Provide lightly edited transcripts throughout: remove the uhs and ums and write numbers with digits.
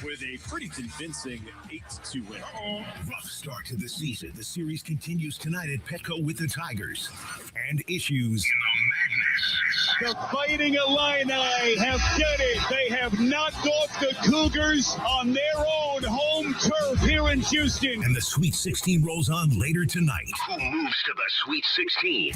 with a pretty convincing 8-2 win. Rough start to the season. The series continues tonight at Petco with the Tigers. And issues in the madness. The Fighting Illini have done it. They have knocked off the Cougars on their own home turf here in Houston. And the Sweet 16 rolls on later tonight. Who moves to the Sweet 16?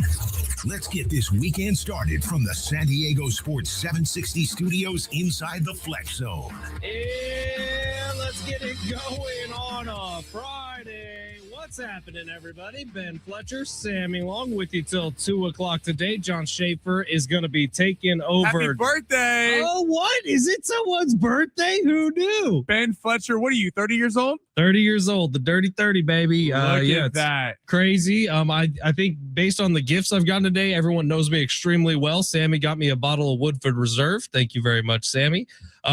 Let's get this weekend started from the San Diego Sports 760 studios inside the Fletch Zone. Yeah, let's get it going on a Friday. What's happening, everybody? Ben Fletcher, Sammy Long with you till 2 o'clock today. John Schaefer is going to be taking over. Happy birthday. Oh, what? Is it someone's birthday? Who knew? Ben Fletcher, what are you, 30 years old? 30 years old, the dirty 30, baby. Look yeah, at that. Crazy. I think based on the gifts I've gotten today, everyone knows me extremely well. Sammy got me a bottle of Woodford Reserve. Thank you very much, Sammy.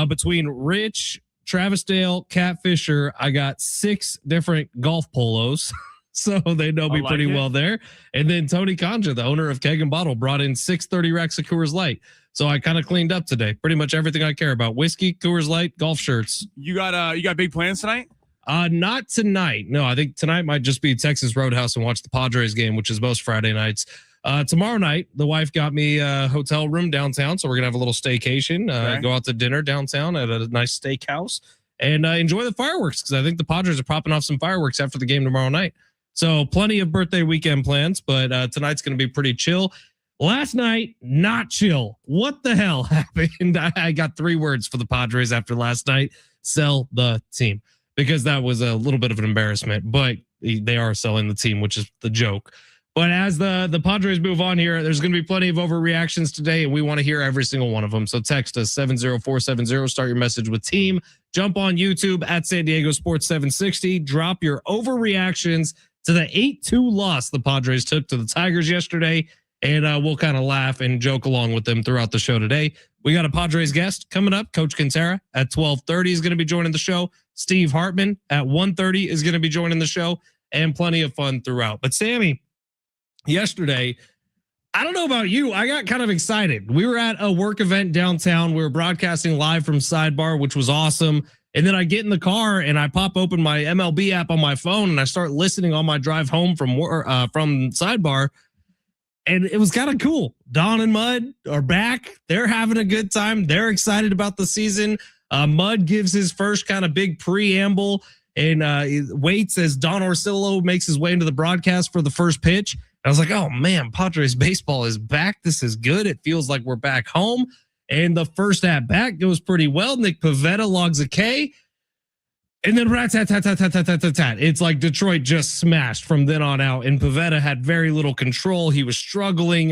Between Rich, Travis Dale, Cat Fisher, I got 6 different golf polos. So they know me pretty well there. And then Tony Conja, the owner of Keg and Bottle, brought in 630 racks of Coors Light. So I kind of cleaned up today. Pretty much everything I care about. Whiskey, Coors Light, golf shirts. You got big plans tonight? Not tonight. No, I think tonight might just be Texas Roadhouse and watch the Padres game, which is most Friday nights. Tomorrow night, the wife got me a hotel room downtown, so we're gonna have a little staycation. Go out to dinner downtown at a nice steakhouse and enjoy the fireworks, because I think the Padres are popping off some fireworks after the game tomorrow night. So plenty of birthday weekend plans, but tonight's gonna be pretty chill. Last night, not chill. What the hell happened? I got 3 words for the Padres after last night: sell the team, because that was a little bit of an embarrassment. But they are selling the team, which is the joke. But as the Padres move on here, there's going to be plenty of overreactions today, and we want to hear every single one of them. So text us 70470, start your message with team. Jump on YouTube at San Diego Sports 760. Drop your overreactions to the 8-2 loss the Padres took to the Tigers yesterday, and we'll kind of laugh and joke along with them throughout the show today. We got a Padres guest coming up. Coach Kentera at 12:30 is going to be joining the show. Steve Hartman at 1:30 is going to be joining the show, and plenty of fun throughout. But Sammy, yesterday, I don't know about you, I got kind of excited. We were at a work event downtown. We were broadcasting live from Sidebar, which was awesome. And then I get in the car and I pop open my MLB app on my phone and I start listening on my drive home from Sidebar. And it was kind of cool. Don and Mud are back. They're having a good time. They're excited about the season. Mud gives his first kind of big preamble and waits as Don Orsillo makes his way into the broadcast for the first pitch. I was like, oh man, Padres baseball is back. This is good. It feels like we're back home. And the first at bat goes pretty well. Nick Pivetta logs a K. And then rat-tat-tat-tat-tat-tat-tat. It's like Detroit just smashed from then on out. And Pivetta had very little control. He was struggling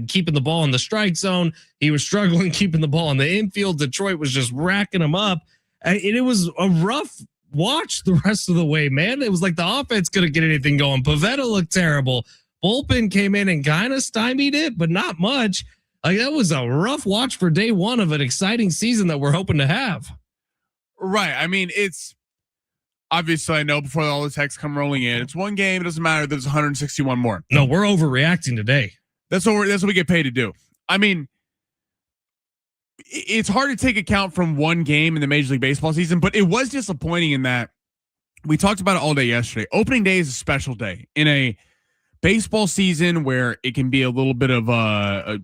keeping the ball in the strike zone. He was struggling keeping the ball in the infield. Detroit was just racking him up. And it was a rough watch the rest of the way, man. It was like the offense couldn't get anything going. Pivetta looked terrible. Bullpen came in and kind of stymied it, but not much. Like, that was a rough watch for day one of an exciting season that we're hoping to have. Right. I mean, it's obviously, I know before all the texts come rolling in, it's one game. It doesn't matter. There's 161 more. No, we're overreacting today. That's what we get paid to do. I mean, it's hard to take account from one game in the Major League Baseball season, but it was disappointing in that we talked about it all day yesterday. Opening day is a special day in a baseball season where it can be a little bit of a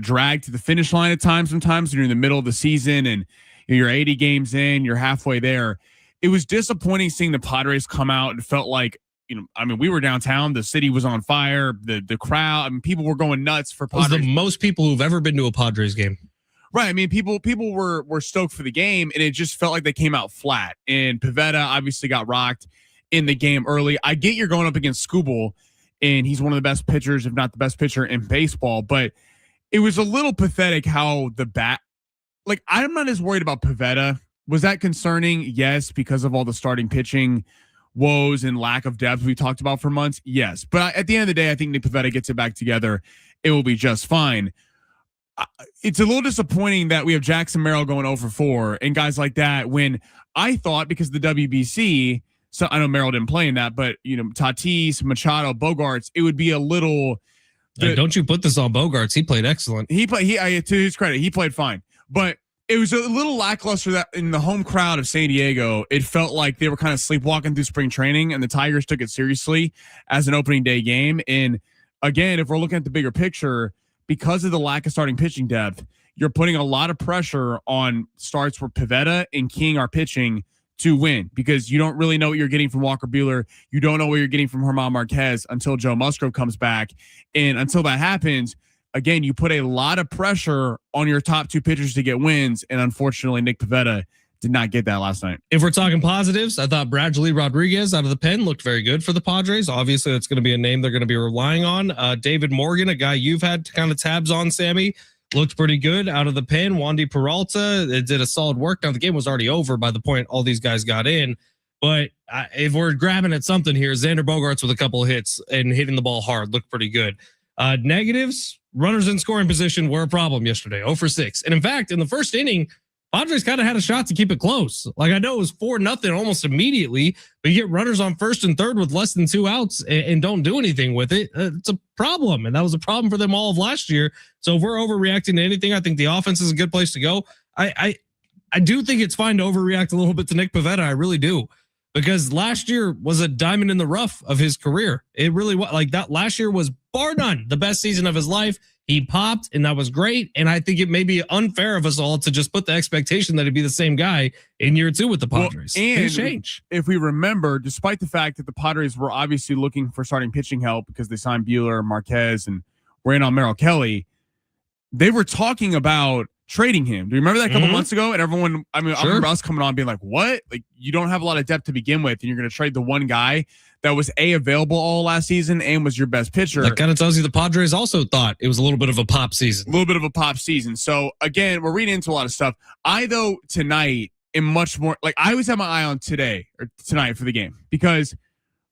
drag to the finish line at times. Sometimes when you're in the middle of the season and you're 80 games in, you're halfway there. It was disappointing seeing the Padres come out and felt like, we were downtown. The city was on fire. The crowd, people were going nuts for Padres. It was the most people who've ever been to a Padres game. Right. People were stoked for the game, and it just felt like they came out flat. And Pivetta obviously got rocked in the game early. I get you're going up against Skubal, and he's one of the best pitchers, if not the best pitcher in baseball. But it was a little pathetic how the bat, like, I'm not as worried about Pivetta. Was that concerning? Yes, because of all the starting pitching woes and lack of depth we talked about for months. Yes. But at the end of the day, I think Nick Pivetta gets it back together. It will be just fine. It's a little disappointing that we have Jackson Merrill going 0-for-4 and guys like that, when I thought, because the WBC, so I know Merrill didn't play in that, but Tatis, Machado, Bogarts, it would be a little. Don't you put this on Bogarts? He played excellent. To his credit, he played fine. But It was a little lackluster that in the home crowd of San Diego, it felt like they were kind of sleepwalking through spring training, and the Tigers took it seriously as an opening day game. And again, if we're looking at the bigger picture, because of the lack of starting pitching depth, you're putting a lot of pressure on starts where Pivetta and King are pitching to win, because you don't really know what you're getting from Walker Buehler. You don't know what you're getting from German Marquez until Joe Musgrove comes back. And until that happens, again, you put a lot of pressure on your top two pitchers to get wins, and unfortunately, Nick Pivetta did not get that last night. If we're talking positives, I thought Bradley Rodriguez out of the pen looked very good for the Padres. Obviously, that's going to be a name they're going to be relying on. David Morgan, a guy you've had kind of tabs on, Sammy, looked pretty good out of the pen. Wandy Peralta, it did a solid work. Now, the game was already over by the point all these guys got in. But if we're grabbing at something here, Xander Bogaerts with a couple of hits and hitting the ball hard looked pretty good. Negatives, runners in scoring position were a problem yesterday, 0 for 6. And in fact, in the first inning, Padres kind of had a shot to keep it close. Like, I know it was 4-0 almost immediately, but you get runners on first and third with less than 2 outs and don't do anything with it. It's a problem. And that was a problem for them all of last year. So if we're overreacting to anything, I think the offense is a good place to go. I do think it's fine to overreact a little bit to Nick Pivetta. I really do. Because last year was a diamond in the rough of his career. It really was. Like, that last year was bar none the best season of his life. He popped, and that was great. And I think it may be unfair of us all to just put the expectation that he'd be the same guy in year 2 with the Padres. Well, and change. If we remember, despite the fact that the Padres were obviously looking for starting pitching help because they signed Buehler, Marquez, and were in on Merrill Kelly, they were talking about trading him. Do you remember that a couple months ago? And everyone, I remember us coming on being like, what? Like, you don't have a lot of depth to begin with, and you're going to trade the one guy that was available all last season and was your best pitcher. That kind of tells you the Padres also thought it was a little bit of a pop season. A little bit of a pop season. So again, we're reading into a lot of stuff. I, though, tonight am much more like, I always have my eye on tonight for the game, because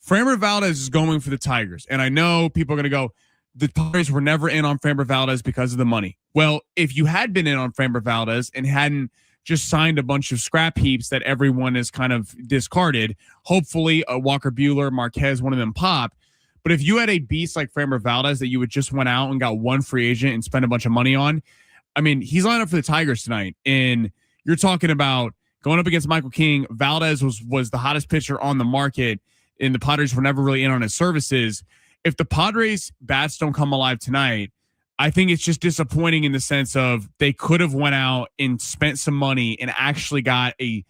Framber Valdez is going for the Tigers. And I know people are going to go, the Padres were never in on Framber Valdez because of the money. Well, if you had been in on Framber Valdez and hadn't just signed a bunch of scrap heaps that everyone has kind of discarded, hopefully Walker Buehler, Marquez, one of them pop. But if you had a beast like Framber Valdez that you would just went out and got one free agent and spent a bunch of money on, I mean, he's lined up for the Tigers tonight. And you're talking about going up against Michael King. Valdez was the hottest pitcher on the market, and the Padres were never really in on his services. If the Padres bats don't come alive tonight, I think it's just disappointing in the sense of they could have went out and spent some money and actually got a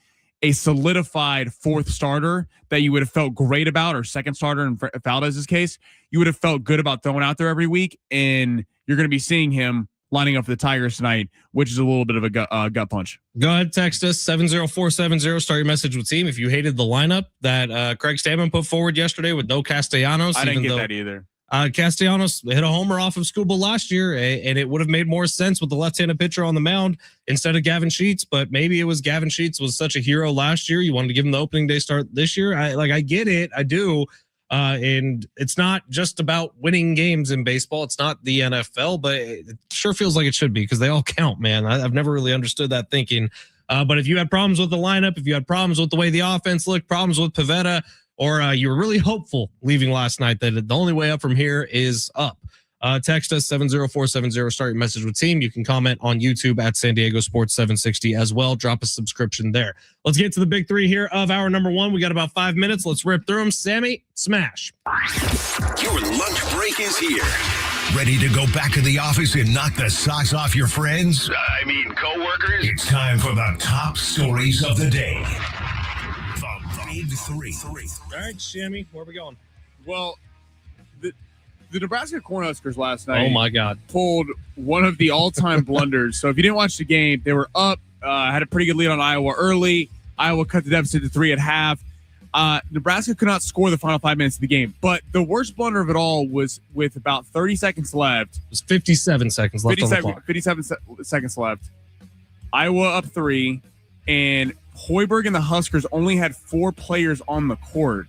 solidified fourth starter that you would have felt great about, or second starter in Valdez's case, you would have felt good about throwing out there every week. And you're going to be seeing him lining up for the Tigers tonight, which is a little bit of a gut punch. Go ahead, text us 70470. Start your message with team if you hated the lineup that Craig Stammen put forward yesterday with no Castellanos. I didn't get that either. Castellanos hit a homer off of Skubal last year, and it would have made more sense with the left-handed pitcher on the mound instead of Gavin Sheets. But maybe it was Gavin Sheets was such a hero last year. You wanted to give him the opening day start this year. I get it. I do. And it's not just about winning games in baseball. It's not the NFL, but it sure feels like it should be, because they all count, man. I've never really understood that thinking. But if you had problems with the lineup, if you had problems with the way the offense looked, problems with Pivetta, or you were really hopeful leaving last night that the only way up from here is up, text us 70470. Start your message with team. You can comment on YouTube at San Diego Sports 760 as well. Drop a subscription there. Let's get to the big three here of hour number 1. We got about 5 minutes. Let's rip through them. Sammy, smash. Your lunch break is here. Ready to go back to the office and knock the socks off your friends? I mean, coworkers. It's time for the top stories of the day. The big three. All right, Sammy, where are we going? Well, the Nebraska Cornhuskers last night, oh my God, pulled one of the all-time blunders. So if you didn't watch the game, they were up, had a pretty good lead on Iowa early. Iowa cut the deficit to 3 at half. Nebraska could not score the final 5 minutes of the game. But the worst blunder of it all was with about 30 seconds left. It was 57 seconds left on the clock. 57 seconds left. Iowa up 3, and Hoiberg and the Huskers only had 4 players on the court,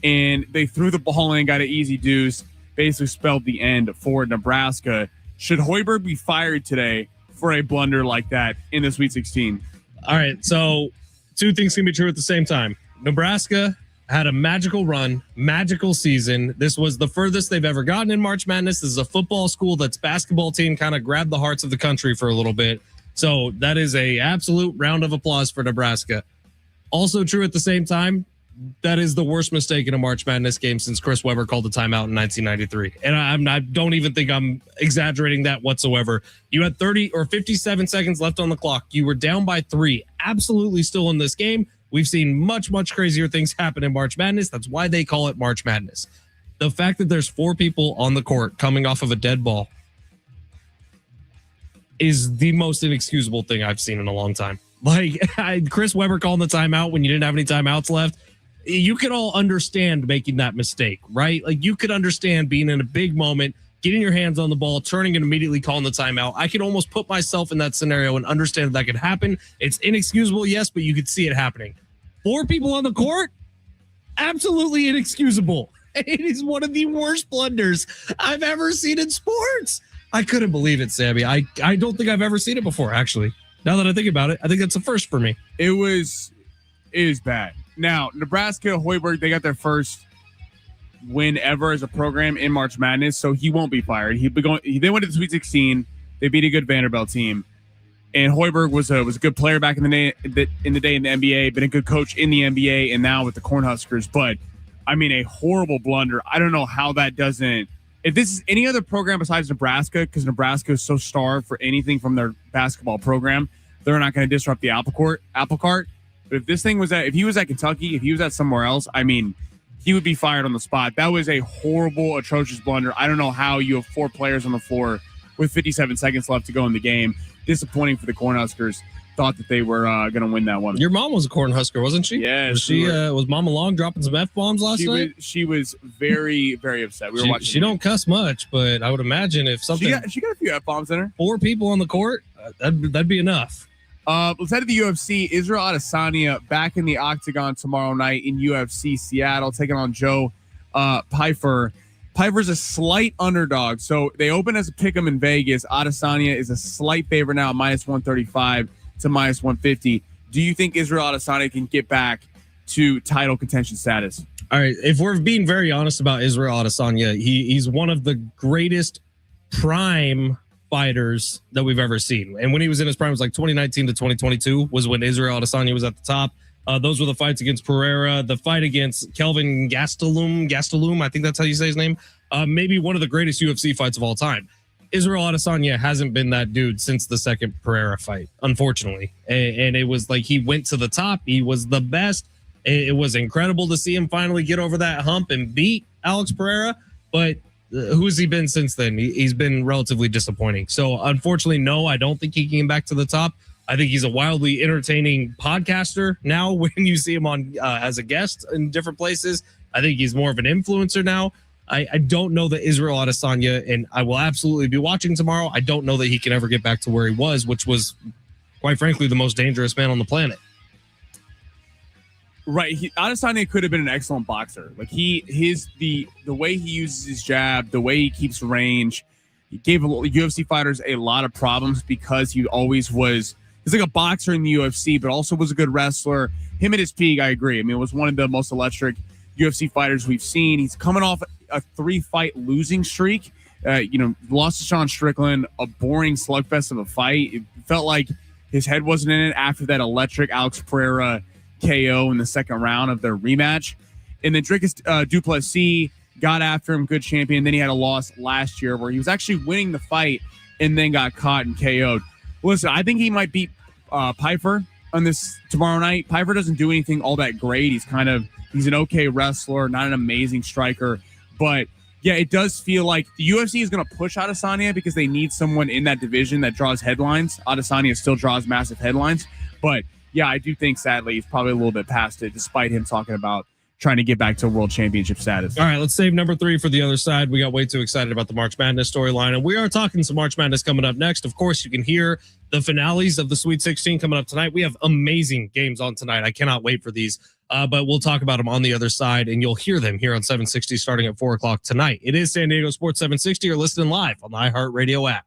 and they threw the ball in, got an easy deuce, basically spelled the end for Nebraska. Should Hoiberg be fired today for a blunder like that in the Sweet 16? All right, so 2 things can be true at the same time. Nebraska had a magical run, magical season. This was the furthest they've ever gotten in March Madness. This is a football school that's basketball team kind of grabbed the hearts of the country for a little bit. So that is a absolute round of applause for Nebraska. Also true at the same time, that is the worst mistake in a March Madness game since Chris Webber called the timeout in 1993. And I don't even think I'm exaggerating that whatsoever. You had 30 or 57 seconds left on the clock. You were down by 3, absolutely still in this game. We've seen much, much crazier things happen in March Madness. That's why they call it March Madness. The fact that there's 4 people on the court coming off of a dead ball is the most inexcusable thing I've seen in a long time. Like Chris Webber calling the timeout when you didn't have any timeouts left. You could all understand making that mistake, right? Like you could understand being in a big moment, getting your hands on the ball, turning and immediately calling the timeout. I could almost put myself in that scenario and understand that could happen. It's inexcusable, yes, but you could see it happening. 4 people on the court, absolutely inexcusable. It is one of the worst blunders I've ever seen in sports. I couldn't believe it, Sammy. I don't think I've ever seen it before, actually. Now that I think about it, I think that's a first for me. It is bad. Now, Nebraska, Hoiberg, they got their first win ever as a program in March Madness, so he won't be fired. They went to the Sweet 16. They beat a good Vanderbilt team. And Hoiberg was a good player back in the day in the NBA, been a good coach in the NBA, and now with the Cornhuskers. But, I mean, a horrible blunder. I don't know how that doesn't – if this is any other program besides Nebraska, because Nebraska is so starved for anything from their basketball program, they're not going to disrupt the apple cart. But if he was at Kentucky, if he was at somewhere else, I mean, he would be fired on the spot. That was a horrible, atrocious blunder. I don't know how you have 4 players on the floor with 57 seconds left to go in the game. Disappointing for the Cornhuskers. Thought that they were going to win that one. Your mom was a Cornhusker, wasn't she? Yeah. Was Mama Long dropping some F-bombs last night? She was very, very upset. We were watching. She don't cuss much, but I would imagine if something... She got a few F-bombs in her. 4 people on the court, that'd be enough. Let's head to the UFC. Israel Adesanya back in the octagon tomorrow night in UFC Seattle, taking on Joe Pyfer. Pyfer's a slight underdog, so they open as a pick'em in Vegas. Adesanya is a slight favorite now, minus 135 to minus 150. Do you think Israel Adesanya can get back to title contention status? All right, if we're being very honest about Israel Adesanya, he's one of the greatest prime fighters that we've ever seen. And when he was in his prime, it was like 2019 to 2022 was when Israel Adesanya was at the top. Those were the fights against Pereira, the fight against Kelvin Gastelum, I think that's how you say his name. Maybe one of the greatest UFC fights of all time. Israel Adesanya hasn't been that dude since the second Pereira fight, unfortunately. And it was like he went to the top. He was the best. It was incredible to see him finally get over that hump and beat Alex Pereira. But who has he been since then? He's been relatively disappointing. So unfortunately, no, I don't think he came back to the top. I think he's a wildly entertaining podcaster now when you see him on as a guest in different places. I think he's more of an influencer now. I don't know that Israel Adesanya, and I will absolutely be watching tomorrow, I don't know that he can ever get back to where he was, which was, quite frankly, the most dangerous man on the planet. Right. Adesanya could have been an excellent boxer. Like the way he uses his jab, the way he keeps range, he gave UFC fighters a lot of problems because he always was. He's like a boxer in the UFC, but also was a good wrestler. Him at his peak, I agree. I mean, it was one of the most electric UFC fighters we've seen. He's coming off a 3-fight losing streak. Lost to Sean Strickland, a boring slugfest of a fight. It felt like his head wasn't in it after that electric Alex Pereira KO in the second round of their rematch. And then Dricus Duplessis got after him, good champion. Then he had a loss last year where he was actually winning the fight and then got caught and KO'd. Listen, I think he might beat Pyfer on this tomorrow night. Pyfer doesn't do anything all that great. He's an okay wrestler, not an amazing striker. But yeah, it does feel like the UFC is going to push Adesanya because they need someone in that division that draws headlines. Adesanya still draws massive headlines. But yeah, I do think sadly he's probably a little bit past it, despite him talking about trying to get back to world championship status. All right, let's save number 3 for the other side. We got way too excited about the March Madness storyline, and we are talking some March Madness coming up next. Of course, you can hear the finales of the Sweet 16 coming up tonight. We have amazing games on tonight. I cannot wait for these, but we'll talk about them on the other side, and you'll hear them here on 760 starting at 4 o'clock tonight. It is San Diego Sports 760. You're listening live on the iHeartRadio app.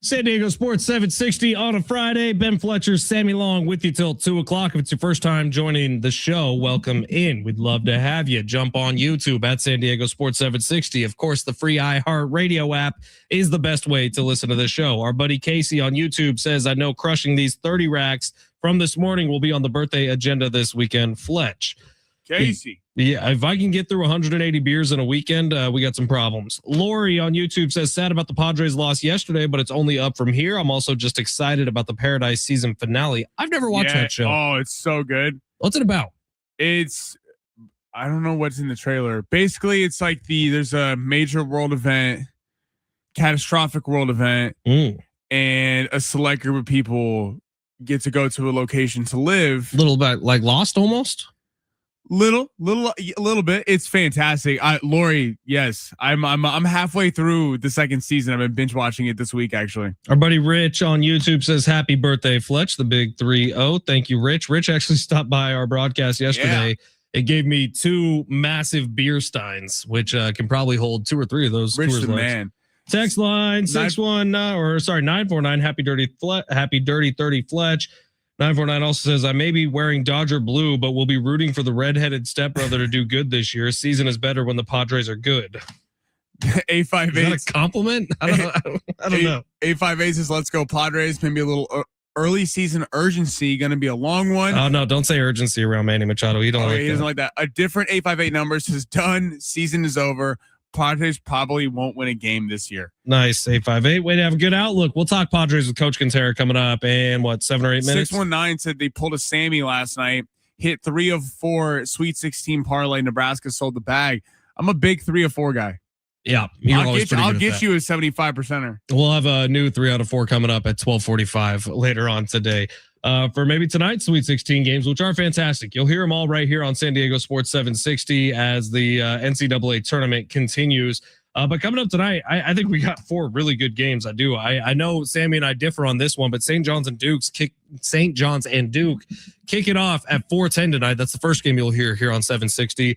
San Diego Sports 760 on a Friday. Ben Fletcher, Sammy Long with you till 2 o'clock. If it's your first time joining the show, welcome in. We'd love to have you. Jump on YouTube at San Diego Sports 760. Of course, the free iHeartRadio app is the best way to listen to the show. Our buddy Casey on YouTube says, I know crushing these 30 racks from this morning will be on the birthday agenda this weekend. Fletch. Casey. Yeah, if I can get through 180 beers in a weekend, we got some problems. Lori on YouTube says, sad about the Padres loss yesterday, but it's only up from here. I'm also just excited about the Paradise season finale. I've never watched that show. Oh, it's so good. What's it about? I don't know what's in the trailer. Basically, it's like there's a major world event, catastrophic world event, and a select group of people get to go to a location to live. A little bit like Lost almost? Little bit. It's fantastic. Lori, yes, I'm halfway through the second season. I've been binge watching it this week, actually. Our buddy Rich on YouTube says, happy birthday, Fletch, the big 3-0. Thank you, Rich. Rich actually stopped by our broadcast yesterday. Yeah. It gave me 2 massive beer steins, which can probably hold 2 or 3 of those. Rich the man. Text line 949 happy dirty 30 Fletch. 949 also says, I may be wearing Dodger blue, but we'll be rooting for the redheaded stepbrother to do good this year. Season is better when the Padres are good. 858. Is that a compliment? I don't know. 858 says, let's go Padres. Maybe a little early season urgency. Going to be a long one. Oh, no, don't say urgency around Manny Machado. He doesn't like that. A different 858 number says, done. Season is over. Padres probably won't win a game this year. Nice. 858. Way to have a good outlook. We'll talk Padres with Coach Kentera coming up in 7 or 8 minutes. 619 said they pulled a Sammy last night, hit 3 of 4 Sweet 16 parlay. Nebraska sold the bag. I'm a big 3 of 4 guy. Yeah. I'll get you a 75%er. We'll have a new 3 out of 4 coming up at 12:45 later on today. For maybe tonight's Sweet 16 games, which are fantastic. You'll hear them all right here on San Diego Sports 760 as the NCAA tournament continues. But coming up tonight, I think we got 4 really good games. I know Sammy and I differ on this one, but St. John's and Duke kick it off at 4:10 tonight. That's the first game you'll hear here on 760.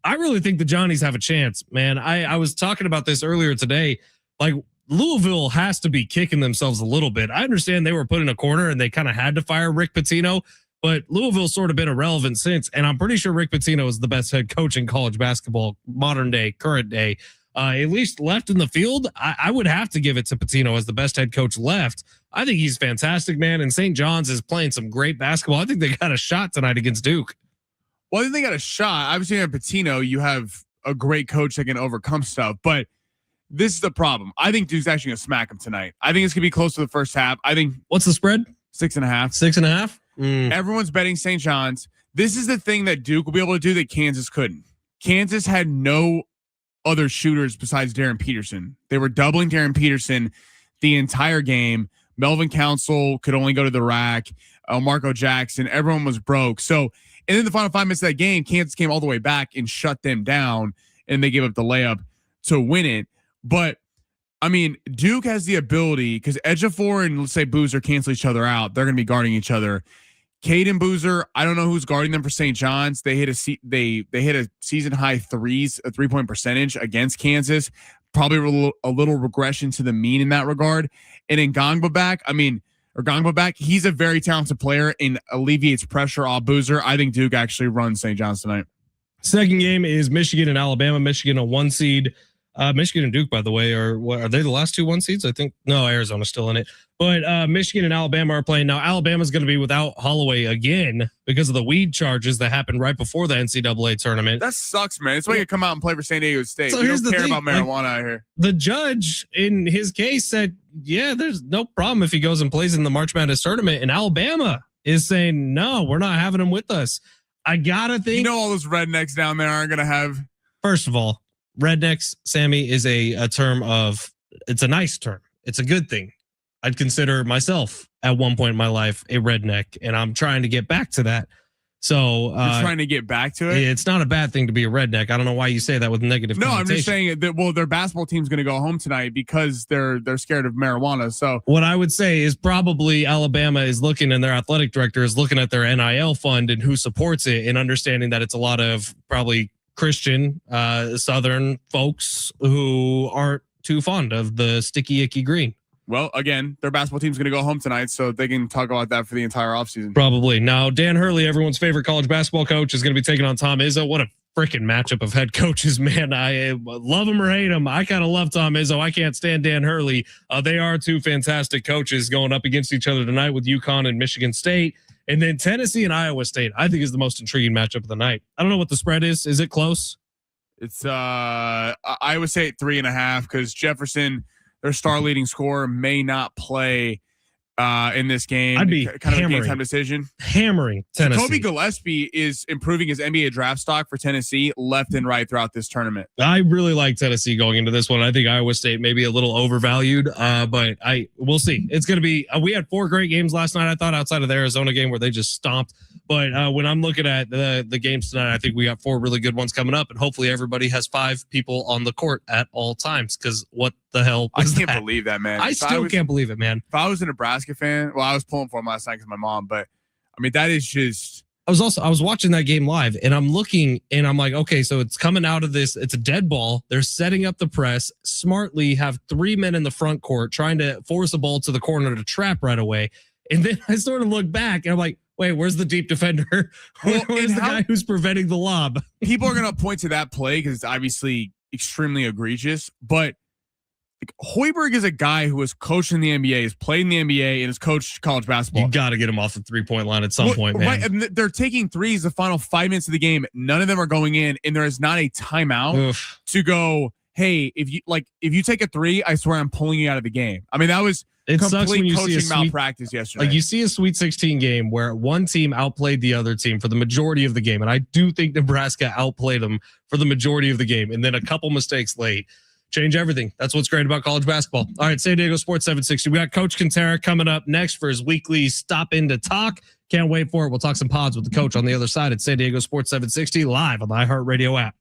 I really think the Johnnies have a chance, man. I was talking about this earlier today. Like, Louisville has to be kicking themselves a little bit. I understand they were put in a corner and they kind of had to fire Rick Pitino, but Louisville's sort of been irrelevant since. And I'm pretty sure Rick Pitino is the best head coach in college basketball, modern day, current day. At least left in the field, I would have to give it to Pitino as the best head coach left. I think he's fantastic, man. And St. John's is playing some great basketball. I think they got a shot tonight against Duke. Well, I think they got a shot. Obviously, at Pitino, you have a great coach that can overcome stuff, but this is the problem. I think Duke's actually going to smack him tonight. I think it's going to be close to the first half. I think. What's the spread? 6.5. 6.5? Everyone's betting St. John's. This is the thing that Duke will be able to do that Kansas couldn't. Kansas had no other shooters besides Darren Peterson. They were doubling Darren Peterson the entire game. Melvin Council could only go to the rack. Marco Jackson. Everyone was broke. So, and then the final 5 minutes of that game, Kansas came all the way back and shut them down, and they gave up the layup to win it. But I mean, Duke has the ability, because Ejiofor and let's say Boozer cancel each other out. They're going to be guarding each other. Cade and Boozer, I don't know who's guarding them for St. John's. They hit a season high 3-point percentage against Kansas. Probably a little regression to the mean in that regard. And in Gangbaback, he's a very talented player and alleviates pressure off Boozer. I think Duke actually runs St. John's tonight. Second game is Michigan and Alabama. Michigan a 1 seed. Michigan and Duke, by the way, are they the last 2 1 seeds? I think. No, Arizona's still in it. But Michigan and Alabama are playing now. Alabama's going to be without Holloway again because of the weed charges that happened right before the NCAA tournament. That sucks, man. It's why you come out and play for San Diego State. So we don't care about marijuana out here. The judge in his case said, yeah, there's no problem if he goes and plays in the March Madness tournament. And Alabama is saying, no, we're not having him with us. I got to think. All those rednecks down there aren't going to have. First of all, rednecks, Sammy, is a term of, it's a nice term. It's a good thing. I'd consider myself at one point in my life a redneck, and I'm trying to get back to that. So you're trying to get back to it? It's not a bad thing to be a redneck. I don't know why you say that with negative connotation. I'm just saying that, their basketball team's going to go home tonight because they're scared of marijuana. So what I would say is probably Alabama is looking, and their athletic director is looking at their NIL fund and who supports it, and understanding that it's a lot of probably Christian Southern folks who aren't too fond of the sticky icky green. Well, again, their basketball team's going to go home tonight, so they can talk about that for the entire offseason. Probably. Now, Dan Hurley, everyone's favorite college basketball coach, is going to be taking on Tom Izzo. What a freaking matchup of head coaches, man. I love him or hate him. I kind of love Tom Izzo. I can't stand Dan Hurley. They are two fantastic coaches going up against each other tonight with UConn and Michigan State. And then Tennessee and Iowa State, I think, is the most intriguing matchup of the night. I don't know what the spread is. Is it close? It's I would say 3.5 because Jefferson, their star leading scorer, may not play in this game. I'd be kind of a game time decision. Hammering Tennessee. Kobe Gillespie is improving his NBA draft stock for Tennessee left and right throughout this tournament. I really like Tennessee going into this one. I think Iowa State may be a little overvalued, but we'll see. It's going to be. We had 4 great games last night. I thought outside of the Arizona game where they just stomped. But when I'm looking at the games tonight, I think we got 4 really good ones coming up, and hopefully everybody has 5 people on the court at all times. Because what the hell? I can't believe that, man. I still can't believe it, man. If I was a Nebraska fan, well, I was pulling for him last night because my mom. But I mean, that is just. I was watching that game live, and I'm looking, and I'm like, okay, so it's coming out of this. It's a dead ball. They're setting up the press smartly. Have 3 men in the front court trying to force a ball to the corner to trap right away. And then I sort of look back, and I'm like, wait, where's the deep defender? Where's the guy who's preventing the lob? People are going to point to that play because it's obviously extremely egregious. But Hoiberg is a guy who has coached in the NBA, has played in the NBA, and has coached college basketball. You got to get him off the 3-point line at some point, man. Right, and they're taking threes the final 5 minutes of the game. None of them are going in, and there is not a timeout to go, hey, if you take a 3, I swear I'm pulling you out of the game. I mean, that was complete coaching malpractice yesterday. Like you see a Sweet 16 game where one team outplayed the other team for the majority of the game. And I do think Nebraska outplayed them for the majority of the game. And then a couple mistakes late change everything. That's what's great about college basketball. All right, San Diego Sports 760. We got Coach Kentera coming up next for his weekly stop in to talk. Can't wait for it. We'll talk some pods with the coach on the other side at San Diego Sports 760 live on the iHeartRadio app.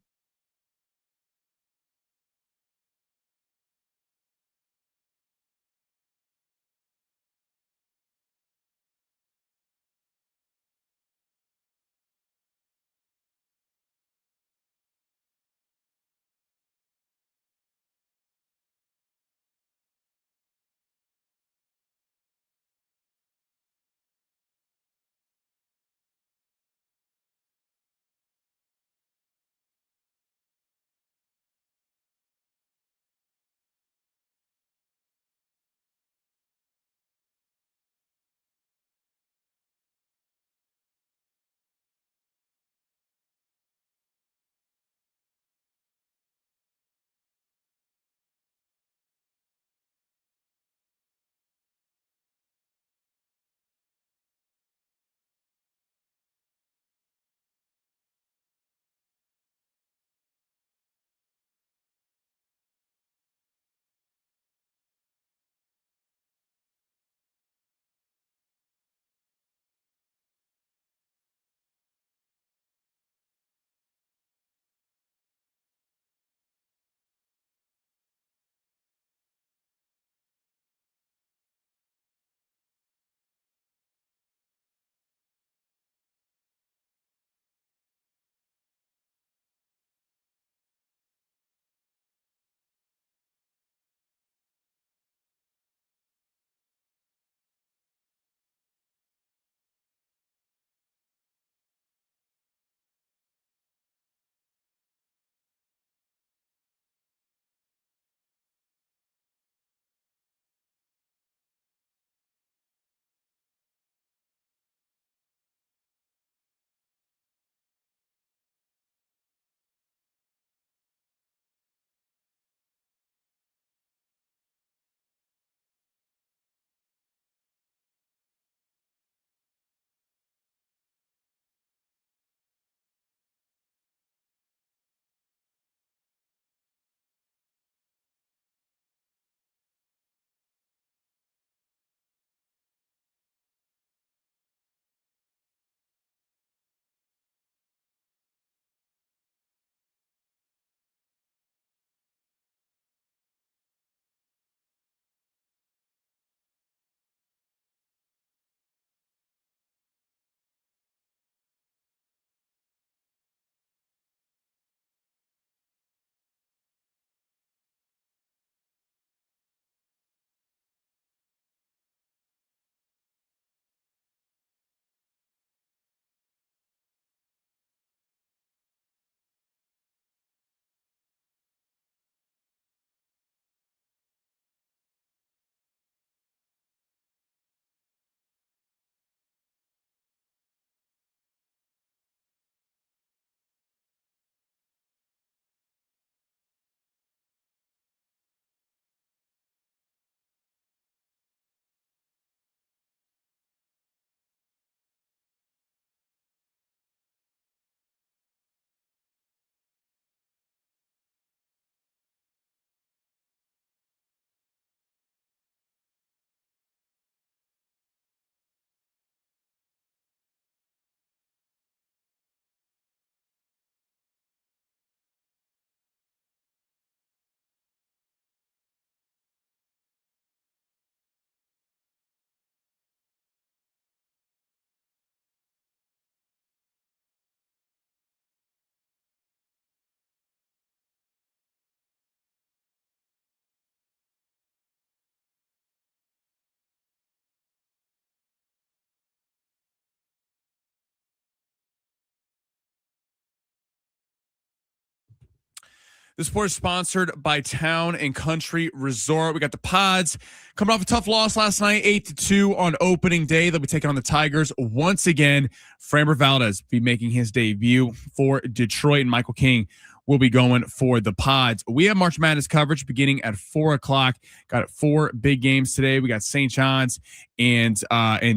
This sport is sponsored by Town and Country Resort. We got the Pods coming off a tough loss last night, 8-2 on opening day. They'll be taking on the Tigers once again. Framber Valdez be making his debut for Detroit, and Michael King will be going for the Pods. We have March Madness coverage beginning at 4:00. Got 4 big games today. We got St. John's and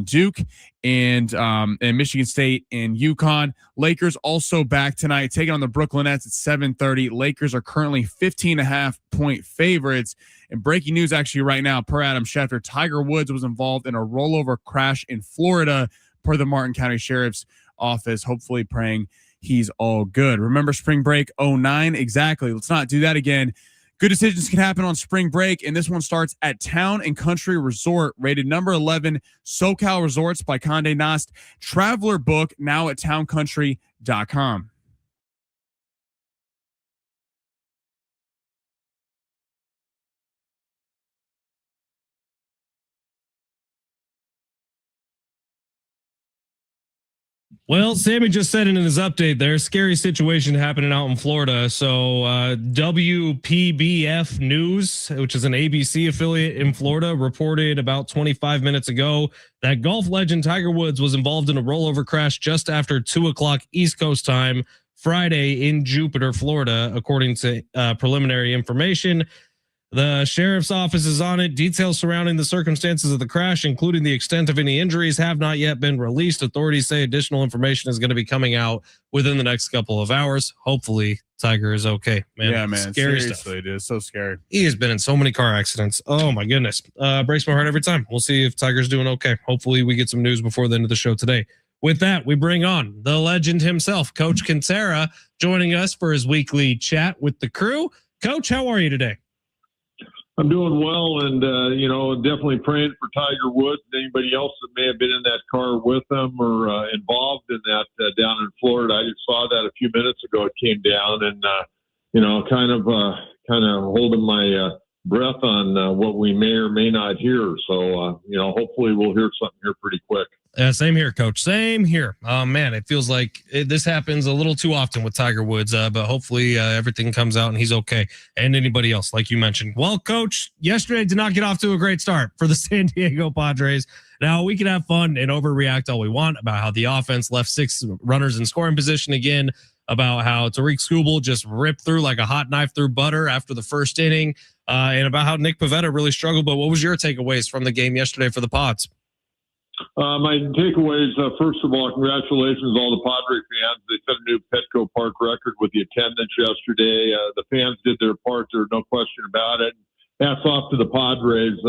Duke and Michigan State and UConn. Lakers also back tonight, taking on the Brooklyn Nets at 7:30. Lakers are currently 15.5-point favorites. And breaking news actually right now, per Adam Schefter, Tiger Woods was involved in a rollover crash in Florida, per the Martin County Sheriff's Office. Hopefully praying he's all good. Remember spring break 09? Exactly. Let's not do that again. Good decisions can happen on spring break, and this one starts at Town and Country Resort, rated number 11, SoCal Resorts by Condé Nast. Traveler book now at towncountry.com. Well, Sammy just said it in his update there. Scary situation happening out in Florida. So WPBF News, which is an ABC affiliate in Florida, reported about 25 minutes ago that golf legend Tiger Woods was involved in a rollover crash just after 2:00 East Coast time Friday in Jupiter, Florida, according to preliminary information. The sheriff's office is on it. Details surrounding the circumstances of the crash, including the extent of any injuries, have not yet been released. Authorities say additional information is going to be coming out within the next couple of hours. Hopefully, Tiger is okay. Man, yeah, man. Scary Seriously, stuff. it is so scary. He has been in so many car accidents. Oh, my goodness. Breaks my heart every time. We'll see if Tiger's doing okay. Hopefully, we get some news before the end of the show today. With that, we bring on the legend himself, Coach Kentera, joining us for his weekly chat with the crew. Coach, how are you today? I'm doing well, and definitely praying for Tiger Woods and anybody else that may have been in that car with him or involved in that down in Florida. I just saw that a few minutes ago. It came down, and kind of holding my breath on what we may or may not hear. So hopefully we'll hear something here pretty quick. Same here, Coach. Same here. Man, it feels like this happens a little too often with Tiger Woods, but hopefully everything comes out and he's okay. And anybody else, like you mentioned. Well, Coach, yesterday did not get off to a great start for the San Diego Padres. Now, we can have fun and overreact all we want about how the offense left 6 runners in scoring position again, about how Tariq Skubal just ripped through like a hot knife through butter after the first inning, and about how Nick Pivetta really struggled. But what was your takeaways from the game yesterday for the Pods? My takeaways, first of all, congratulations to all the Padre fans. They set a new Petco Park record with the attendance yesterday. The fans did their part. There's no question about it. Hats off to the Padres.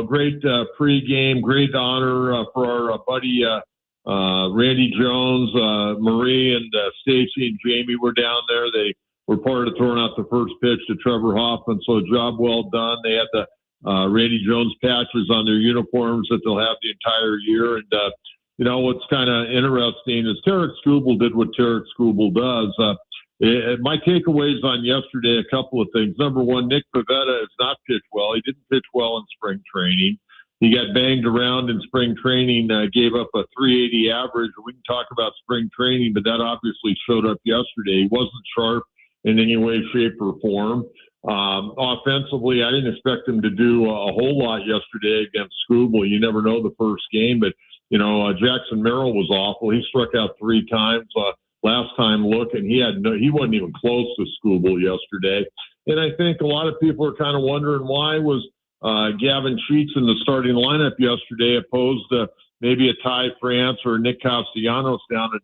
Great pregame, great honor for our buddy Randy Jones. Marie and Stacy and Jamie were down there. They were part of throwing out the first pitch to Trevor Hoffman, so a job well done. They had the Randy Jones patches on their uniforms that they'll have the entire year. And, what's kind of interesting is Tariq Skubal did what Tariq Skubal does. My takeaways on yesterday, a couple of things. Number one, Nick Pivetta has not pitched well. He didn't pitch well in spring training. He got banged around in spring training, gave up a 380 average. We can talk about spring training, but that obviously showed up yesterday. He wasn't sharp in any way, shape, or form. Offensively, I didn't expect him to do a whole lot yesterday against Skubal. You never know the first game, but Jackson Merrill was awful. He struck out 3 times last time looking. He wasn't even close to Skubal yesterday. And I think a lot of people are kind of wondering why was Gavin Sheets in the starting lineup yesterday opposed to maybe a Ty France or Nick Castellanos down at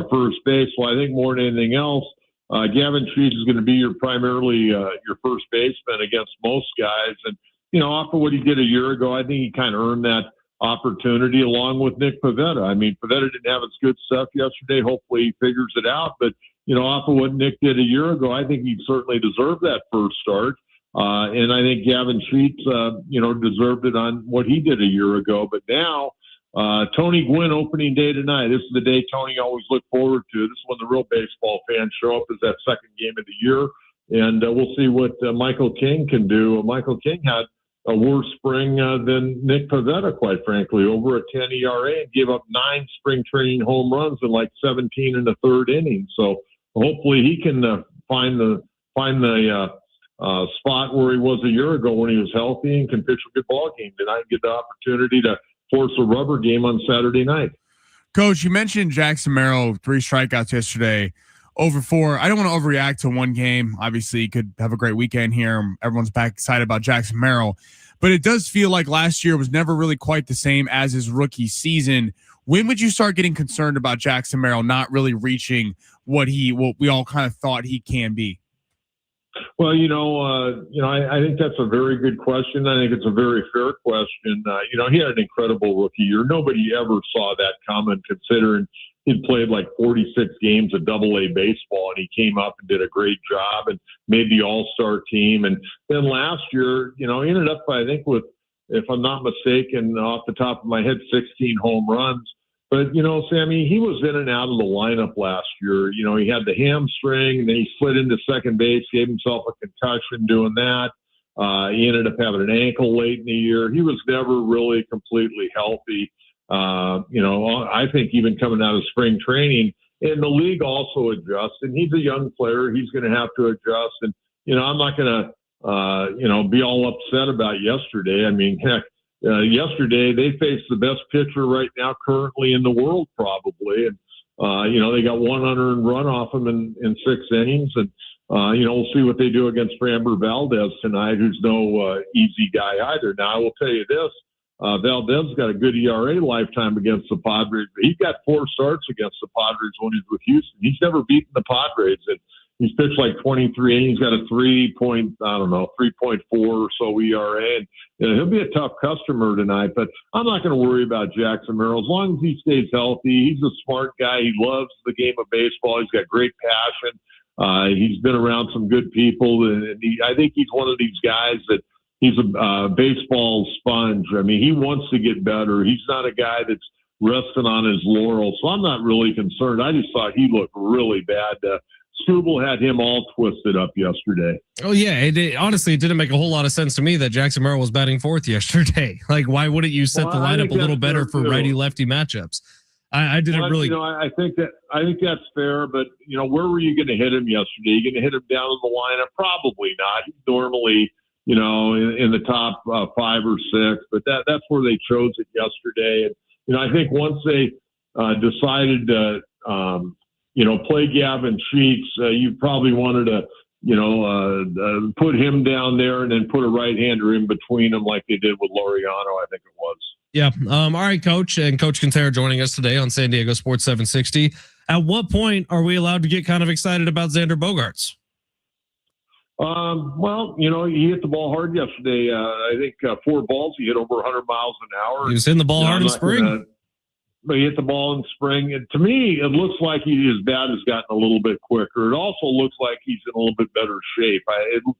first base. Well, I think more than anything else, Gavin Sheets is going to be your first baseman against most guys. And, off of what he did a year ago, I think he kind of earned that opportunity along with Nick Pivetta. I mean, Pivetta didn't have his good stuff yesterday. Hopefully he figures it out. But, off of what Nick did a year ago, I think he certainly deserved that first start. And I think Gavin Sheets, deserved it on what he did a year ago. But now, Tony Gwynn opening day tonight. This is the day Tony always looked forward to. This is when the real baseball fans show up, is that second game of the year. And we'll see what Michael King can do. Michael King had a worse spring than Nick Pivetta, quite frankly, over a 10 ERA, and gave up 9 spring training home runs in like 17 in the third inning. So hopefully he can find find the spot where he was a year ago when he was healthy and can pitch a good ball game tonight and get the opportunity to force a rubber game on Saturday night. Coach, you mentioned Jackson Merrill, 3 strikeouts yesterday, over 4. I don't want to overreact to one game. Obviously, you could have a great weekend here. Everyone's back excited about Jackson Merrill. But it does feel like last year was never really quite the same as his rookie season. When would you start getting concerned about Jackson Merrill not really reaching what we all kind of thought he can be? Well, I think that's a very good question. I think it's a very fair question. He had an incredible rookie year. Nobody ever saw that coming, considering he'd played like 46 games of Double-A baseball, and he came up and did a great job and made the All-Star team. And then last year, he ended up, I think, with, if I'm not mistaken, off the top of my head, 16 home runs. But, Sammy, he was in and out of the lineup last year. He had the hamstring, and then he slid into second base, gave himself a concussion doing that. He ended up having an ankle late in the year. He was never really completely healthy. I think even coming out of spring training, and the league also adjusts, and he's a young player. He's going to have to adjust. And, I'm not going to, be all upset about yesterday. I mean, heck, yesterday they faced the best pitcher right now currently in the world, probably. And, they got one unearned run off him in 6 innings. And, we'll see what they do against Framber Valdez tonight, who's no easy guy either. Now, I will tell you this. Valdez got a good ERA lifetime against the Padres. He got 4 starts against the Padres when he was with Houston. He's never beaten the Padres, and he's pitched like 23 innings. He's got a 3.4 or so ERA, and he'll be a tough customer tonight. But I'm not going to worry about Jackson Merrill as long as he stays healthy. He's a smart guy. He loves the game of baseball. He's got great passion. He's been around some good people, and I think he's one of these guys that. He's a baseball sponge. I mean, he wants to get better. He's not a guy that's resting on his laurels. So I'm not really concerned. I just thought he looked really bad. Struble had him all twisted up yesterday. Oh, yeah. Honestly, it didn't make a whole lot of sense to me that Jackson Merrill was batting 4th yesterday. Like, why wouldn't you set the lineup a little better for righty-lefty matchups? I didn't really. I think that's fair. But, where were you going to hit him yesterday? You going to hit him down in the lineup? Probably not. He's normally – in the top 5 or 6, but that's where they chose it yesterday. And, I think once they decided to, play Gavin Sheets, you probably wanted to, put him down there and then put a right-hander in between them like they did with Laureano, I think it was. Yeah. All right, Coach. And Coach Kentera joining us today on San Diego Sports 760. At what point are we allowed to get kind of excited about Xander Bogaerts? He hit the ball hard yesterday. I think 4 balls. He hit over 100 miles an hour. He was hitting the ball hard in spring. But he hit the ball in spring. And to me, it looks like his bat has gotten a little bit quicker. It also looks like he's in a little bit better shape.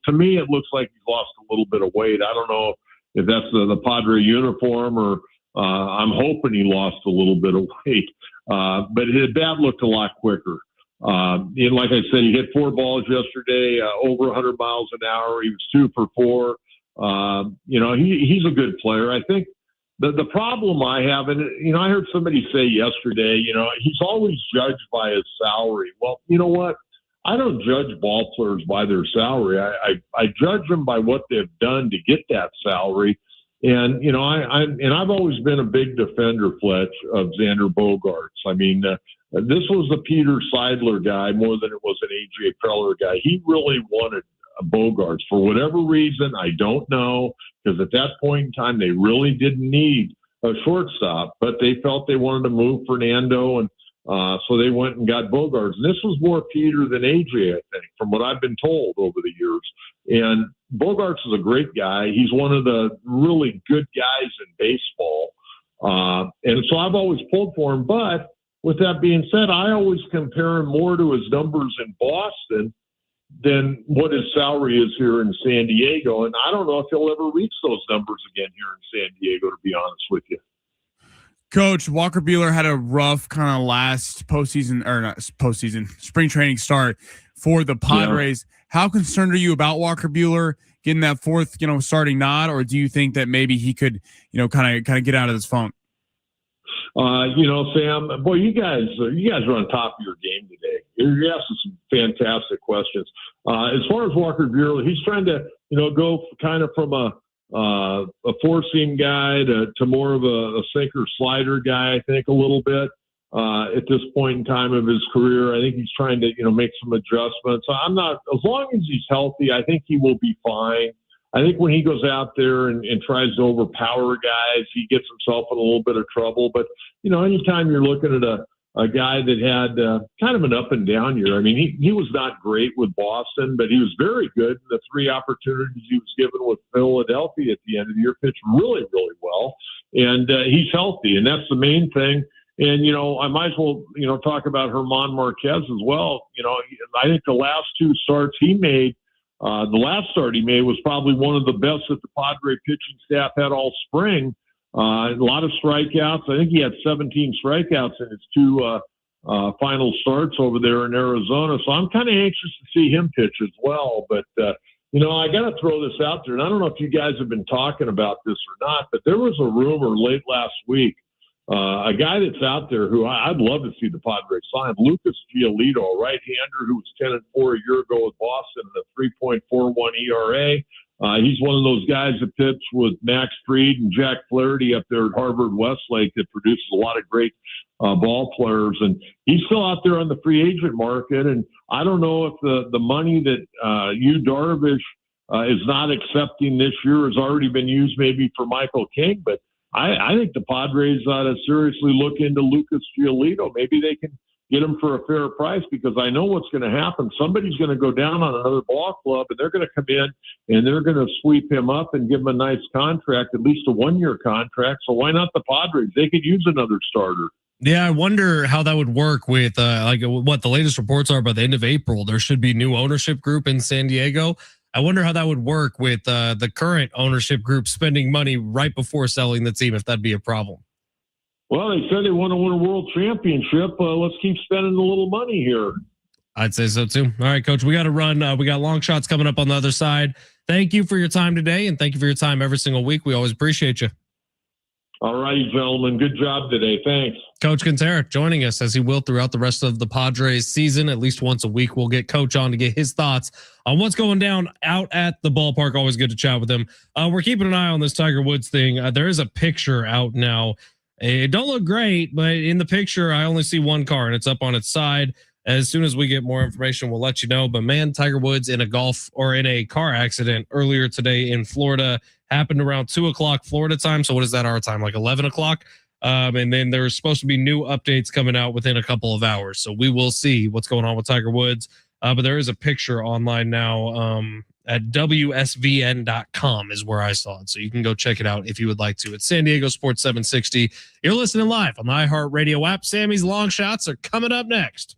To me, it looks like he's lost a little bit of weight. I don't know if that's the Padre uniform or I'm hoping he lost a little bit of weight. But his bat looked a lot quicker. And like I said, he hit 4 balls yesterday, over 100 miles an hour. He was 2 for 4. He's a good player. I think the problem I have, and, I heard somebody say yesterday, he's always judged by his salary. Well, you know what? I don't judge ball players by their salary. I judge them by what they've done to get that salary. And, I've always been a big defender, Fletch, of Xander Bogaerts. I mean, this was the Peter Seidler guy more than it was an A.J. Preller guy. He really wanted Bogaerts for whatever reason. I don't know, because at that point in time, they really didn't need a shortstop, but they felt they wanted to move Fernando, and so they went and got Bogaerts. And this was more Peter than A.J., I think, from what I've been told over the years. And Bogaerts is a great guy. He's one of the really good guys in baseball. And so I've always pulled for him, but with that being said, I always compare him more to his numbers in Boston than what his salary is here in San Diego. And I don't know if he'll ever reach those numbers again here in San Diego, to be honest with you. Coach, Walker Buehler had a rough kind of last spring training start for the Padres. Yeah. How concerned are you about Walker Buehler getting that 4th, starting nod, or do you think that maybe he could, kind of get out of this funk? Sam, boy, you guys are on top of your game today. You're asking some fantastic questions. As far as Walker Buehler, he's trying to, go kind of from a four-seam guy to more of a sinker slider guy, I think, a little bit. At this point in time of his career, I think he's trying to, make some adjustments. As long as he's healthy, I think he will be fine. I think when he goes out there and tries to overpower guys, he gets himself in a little bit of trouble. But, anytime you're looking at a guy that had kind of an up and down year, I mean, he was not great with Boston, but he was very good in the 3 opportunities he was given with Philadelphia at the end of the year, pitched really, really well. And he's healthy, and that's the main thing. And, I might as well, talk about German Marquez as well. I think the last 2 starts he made, the last start he made was probably one of the best that the Padre pitching staff had all spring. A lot of strikeouts. I think he had 17 strikeouts in his 2 final starts over there in Arizona. So I'm kind of anxious to see him pitch as well. But, I got to throw this out there. And I don't know if you guys have been talking about this or not, but there was a rumor late last week. A guy that's out there who I'd love to see the Padres sign, Lucas Giolito, a right-hander who was 10-4 a year ago with Boston, and a 3.41 ERA. He's one of those guys that pitched with Max Fried and Jack Flaherty up there at Harvard Westlake that produces a lot of great ball players. And he's still out there on the free agent market. And I don't know if the money that Yu Darvish is not accepting this year has already been used maybe for Michael King, but I think the Padres ought to seriously look into Lucas Giolito. Maybe they can get him for a fair price, because I know what's going to happen. Somebody's going to go down on another ball club, and they're going to come in and they're going to sweep him up and give him a nice contract, at least a 1-year contract. So why not the Padres? They could use another starter. Yeah, I wonder how that would work with what the latest reports are. By the end of April, there should be new ownership group in San Diego. I wonder how that would work with the current ownership group spending money right before selling the team, if that'd be a problem. Well, they said they want to win a world championship. Let's keep spending a little money here. I'd say so too. All right, Coach, we got to run. We got long shots coming up on the other side. Thank you for your time today, and thank you for your time every single week. We always appreciate you. All righty, gentlemen. Good job today. Thanks. Coach Kentera joining us, as he will throughout the rest of the Padres season. At least once a week, we'll get Coach on to get his thoughts on what's going down out at the ballpark. Always good to chat with him. We're keeping an eye on this Tiger Woods thing. There is a picture out now. It don't look great, but in the picture, I only see one car, and it's up on its side. As soon as we get more information, we'll let you know. But man, Tiger Woods in a car accident earlier today in Florida. Happened around 2:00 Florida time. So what is that our time? Like 11 o'clock. And then there's supposed to be new updates coming out within a couple of hours. So we will see what's going on with Tiger Woods. But there is a picture online now at WSVN.com is where I saw it. So you can go check it out if you would like to. It's San Diego Sports 760. You're listening live on the iHeartRadio app. Sammy's long shots are coming up next.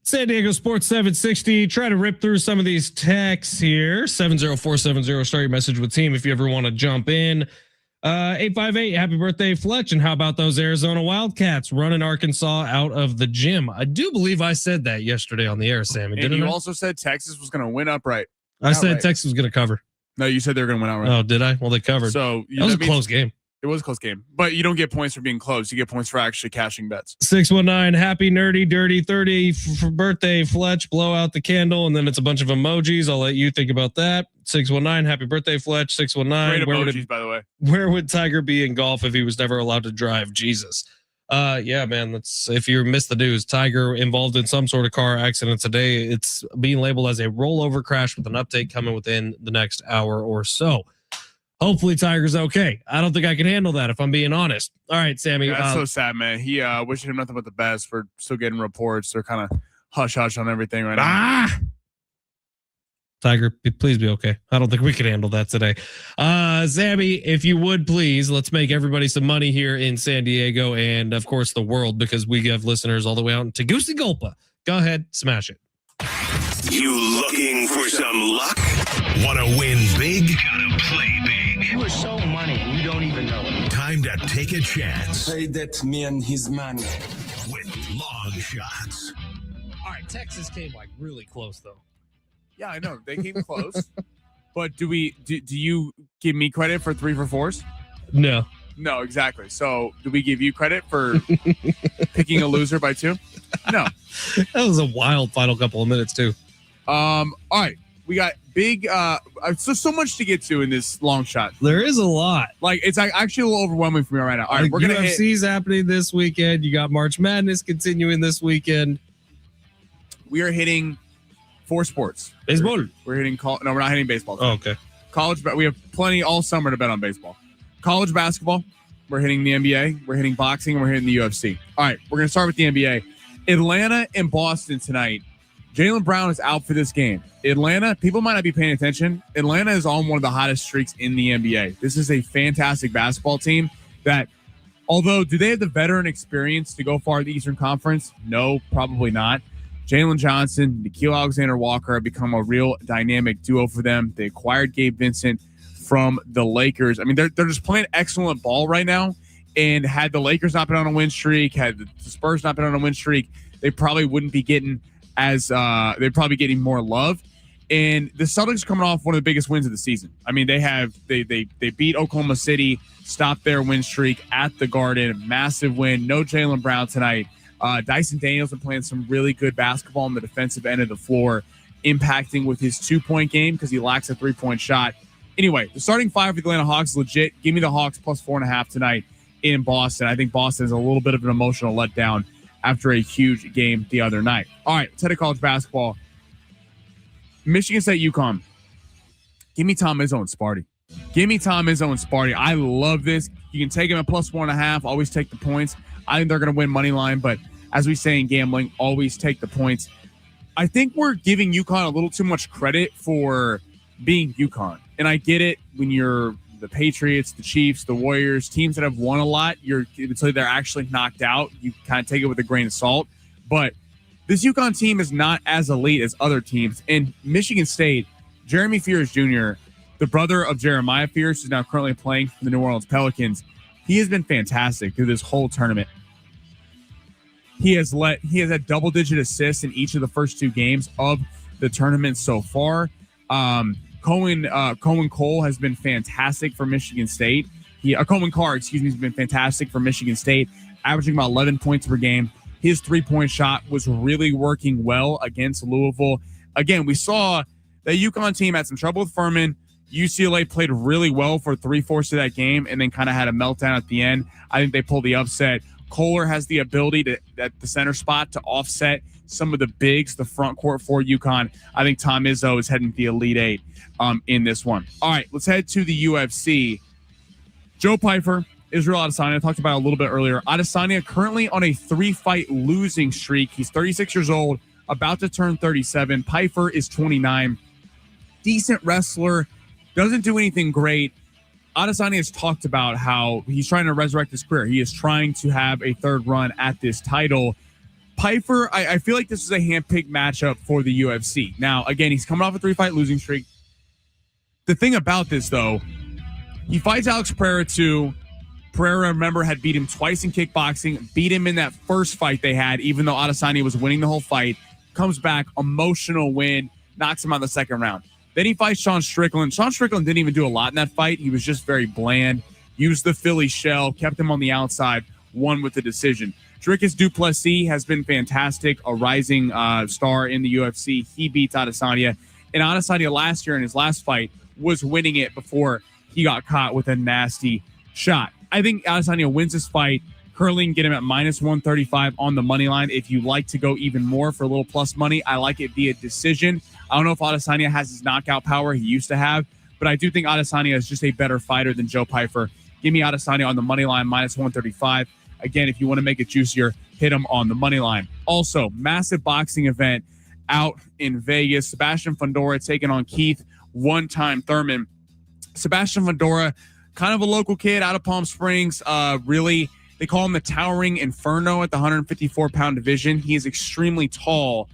San Diego Sports 760. Try to rip through some of these texts here. 70470. Start your message with team if you ever want to jump in. 858. Happy birthday, Fletch. And how about those Arizona Wildcats running Arkansas out of the gym? I do believe I said that yesterday on the air, Sammy. And didn't you I? also said Texas was going to win outright. I said Texas was going to cover. No, you said they were going to win outright. Oh, did I? Well, they covered. So that was a close game. It was a close game, but you don't get points for being close. You get points for actually cashing bets. 619. Happy nerdy dirty 30 for birthday, Fletch. Blow out the candle, and then it's a bunch of emojis. I'll let you think about that. 619. Happy birthday, Fletch. 619. Great emojis, by the way. Where would Tiger be in golf if he was never allowed to drive? Jesus. Yeah, man. That's if you missed the news. Tiger involved in some sort of car accident today. It's being labeled as a rollover crash with an update coming within the next hour or so. Hopefully Tiger's okay. I don't think I can handle that if I'm being honest. All right, Sammy. Yeah, that's so sad, man. He wishing him nothing but the best. For still getting reports. They're kind of hush hush on everything right now. Tiger, please be okay. I don't think we can handle that today. Sammy, if you would please, let's make everybody some money here in San Diego and of course the world, because we have listeners all the way out in Tegucigalpa. Go ahead, smash it. You looking for some luck? Want to win big? Gotta play big. You are so money and you don't even know it. Time to take a chance Pay that man his money. with long shots. All right, Texas came like really close though. Yeah, I know they came close, but do you give me credit for 3 for 4s? No. No, exactly. So do we give you credit for picking a loser by 2? No. That was a wild final couple of minutes too. All right. We got big so much to get to in this long shot. There is a lot. Like it's actually a little overwhelming for me right now. All right, we're gonna UFC's happening this weekend. You got March Madness continuing this weekend. We are hitting 4 sports. Baseball. We're hitting no, we're not hitting baseball. Oh, okay. College, we have plenty all summer to bet on baseball. College basketball. We're hitting the NBA. We're hitting boxing. And we're hitting the UFC. All right, we're gonna start with the NBA. Atlanta and Boston tonight. Jaylen Brown is out for this game. Atlanta, people might not be paying attention. Atlanta is on one of the hottest streaks in the NBA. This is a fantastic basketball team that, although, do they have the veteran experience to go far in the Eastern Conference? No, probably not. Jalen Johnson, Nickeil Alexander-Walker have become a real dynamic duo for them. They acquired Gabe Vincent from the Lakers. I mean, they're just playing excellent ball right now. And had the Lakers not been on a win streak, had the Spurs not been on a win streak, they probably wouldn't be getting they'd probably be getting more love. And the Celtics are coming off one of the biggest wins of the season. I mean, they beat Oklahoma City, stopped their win streak at the Garden, massive win. No Jaylen Brown tonight. Dyson Daniels been playing some really good basketball on the defensive end of the floor, impacting with his 2-point game because he lacks a 3-point shot. Anyway, the starting 5 for the Atlanta Hawks is legit. Give me the Hawks plus 4.5 tonight in Boston. I think Boston is a little bit of an emotional letdown after a huge game the other night. All right, let's head to college basketball. Michigan State, UConn. Give me Tom Izzo and Sparty. Give me Tom Izzo and Sparty. I love this. You can take him at plus 1.5. Always take the points. I think they're going to win money line, but as we say in gambling, always take the points. I think we're giving UConn a little too much credit for being UConn. And I get it when you're the Patriots, the Chiefs, the Warriors, teams that have won a lot, until they're actually knocked out, you kind of take it with a grain of salt. But this UConn team is not as elite as other teams. And Michigan State, Jeremy Fears Jr., the brother of Jeremiah Fears, who's now currently playing for the New Orleans Pelicans, he has been fantastic through this whole tournament. He has had double-digit assists in each of the first 2 games of the tournament so far. Cohen Cole has been fantastic for Michigan State. Coleman Carr, has been fantastic for Michigan State, averaging about 11 points per game. His 3-point shot was really working well against Louisville. Again, we saw the UConn team had some trouble with Furman. UCLA played really well for 3/4 of that game and then kind of had a meltdown at the end. I think they pulled the upset. Kohler has the ability to, at the center spot, to offset some of the bigs, the front court for UConn. I think Tom Izzo is heading to the Elite Eight in this one. All right, let's head to the UFC. Joe Pyfer, Israel Adesanya, I talked about it a little bit earlier. Adesanya currently on a 3-fight losing streak. He's 36 years old, about to turn 37. Pyfer is 29. Decent wrestler, doesn't do anything great. Adesanya has talked about how he's trying to resurrect his career. He is trying to have a 3rd run at this title. Pfeiffer, I feel like this is a handpicked matchup for the UFC. Now, again, he's coming off a 3-fight losing streak. The thing about this, though, he fights Alex Pereira too. Pereira, remember, had beat him twice in kickboxing, beat him in that first fight they had, even though Adesanya was winning the whole fight. Comes back, emotional win, knocks him out in the second round. Then he fights Sean Strickland. Sean Strickland didn't even do a lot in that fight. He was just very bland, used the Philly shell, kept him on the outside, won with the decision. Dricus du Plessis has been fantastic, a rising star in the UFC. He beats Adesanya. And Adesanya last year in his last fight was winning it before he got caught with a nasty shot. I think Adesanya wins this fight. Currently can get him at -135 on the money line. If you like to go even more for a little plus money, I like it via decision. I don't know if Adesanya has his knockout power he used to have, but I do think Adesanya is just a better fighter than Joe Pfeiffer. Give me Adesanya on the money line, -135. Again, if you want to make it juicier, hit him on the money line. Also, massive boxing event out in Vegas. Sebastian Fundora taking on Keith one-time Thurman. Sebastian Fundora, kind of a local kid out of Palm Springs. Really, they call him the Towering Inferno at the 154-pound division. He is extremely tall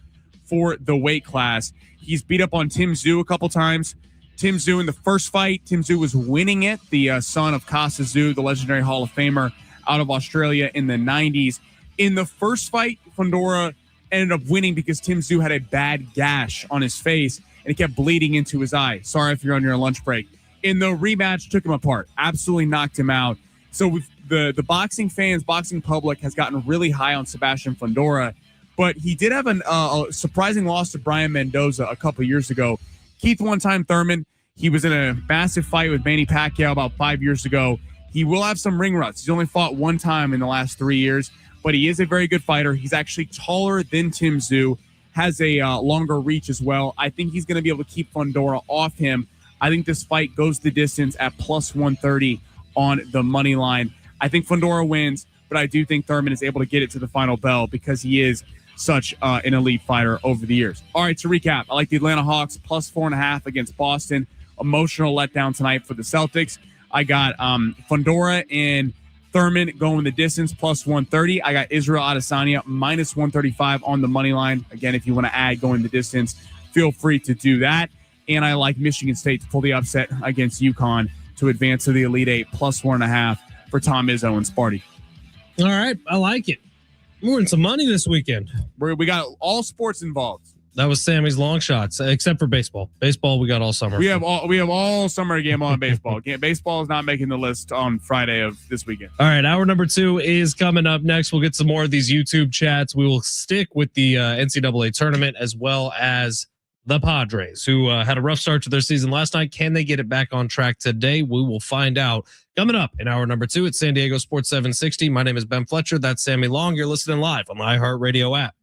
for the weight class. He's beat up on Tim Tszyu a couple times. Tim Tszyu in the first fight, Tim Tszyu was winning it. The son of Kasta Tszyu, the legendary Hall of Famer out of Australia in the 90s. In the first fight, Fundora ended up winning because Tim Tszyu had a bad gash on his face and it kept bleeding into his eye. Sorry if you're on your lunch break. In the rematch, took him apart, absolutely knocked him out. So the boxing fans, boxing public has gotten really high on Sebastian Fundora, but he did have a surprising loss to Brian Mendoza a couple years ago. Keith one-time Thurman, he was in a massive fight with Manny Pacquiao about 5 years ago. He will have some ring ruts. He's only fought one time in the last 3 years, but he is a very good fighter. He's actually taller than Tim Tszyu, has a longer reach as well. I think he's going to be able to keep Fundora off him. I think this fight goes the distance at +130 on the money line. I think Fundora wins, but I do think Thurman is able to get it to the final bell because he is such an elite fighter over the years. All right, to recap, I like the Atlanta Hawks +4.5 against Boston. Emotional letdown tonight for the Celtics. I got Fundora and Thurman going the distance +130. I got Israel Adesanya -135 on the money line. Again, if you want to add going the distance, feel free to do that. And I like Michigan State to pull the upset against UConn to advance to the Elite Eight +1.5 for Tom Izzo and Sparty. All right, I like it. We're winning some money this weekend. We got all sports involved. That was Sammy's long shots, except for baseball. Baseball, we got all summer. We have all summer game on baseball. Baseball is not making the list on Friday of this weekend. All right, hour number 2 is coming up next. We'll get some more of these YouTube chats. We will stick with the NCAA tournament as well as the Padres, who had a rough start to their season last night. Can they get it back on track today? We will find out. Coming up in hour number 2 at San Diego Sports 760. My name is Ben Fletcher. That's Sammy Long. You're listening live on the iHeartRadio app.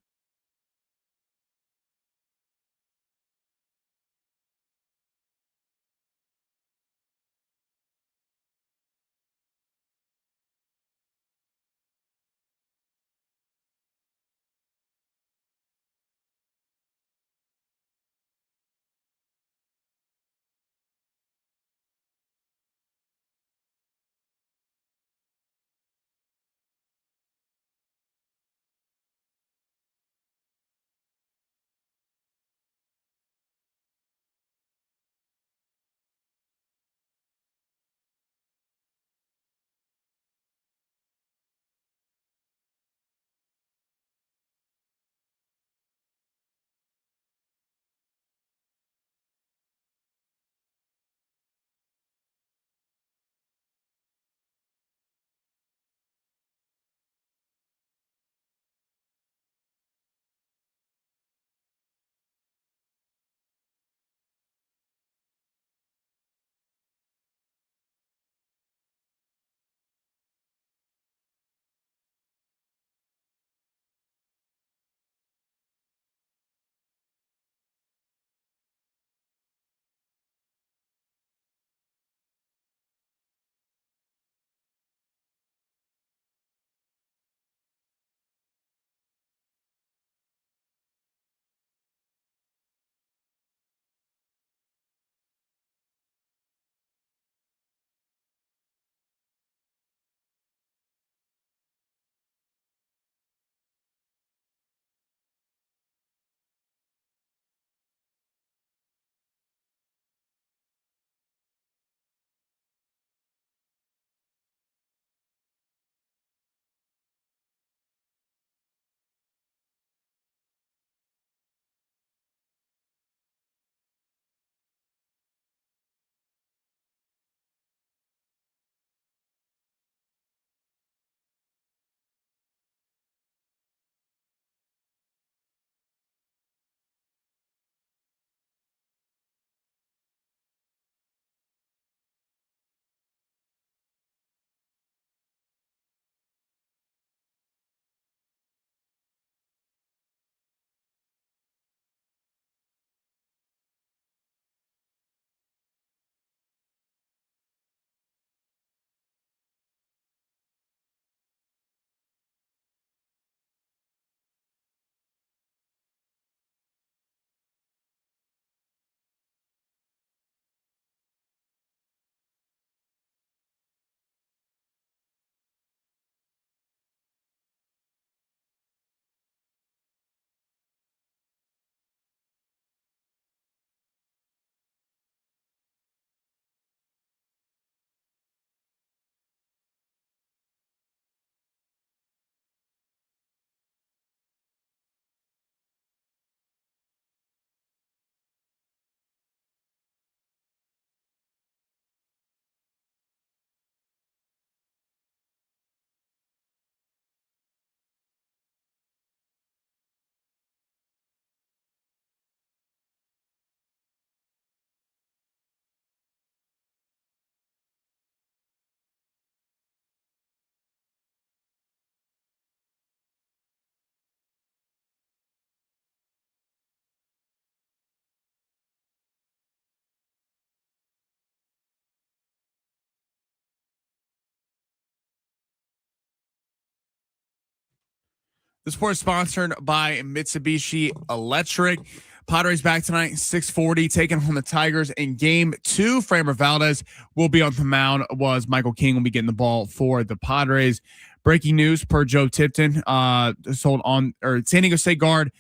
This sport is sponsored by Mitsubishi Electric. Padres back tonight, 6:40, taking on the Tigers in Game 2. Framber Valdez will be on the mound. Michael King will be getting the ball for the Padres. Breaking news per Joe Tipton, former San Diego State guard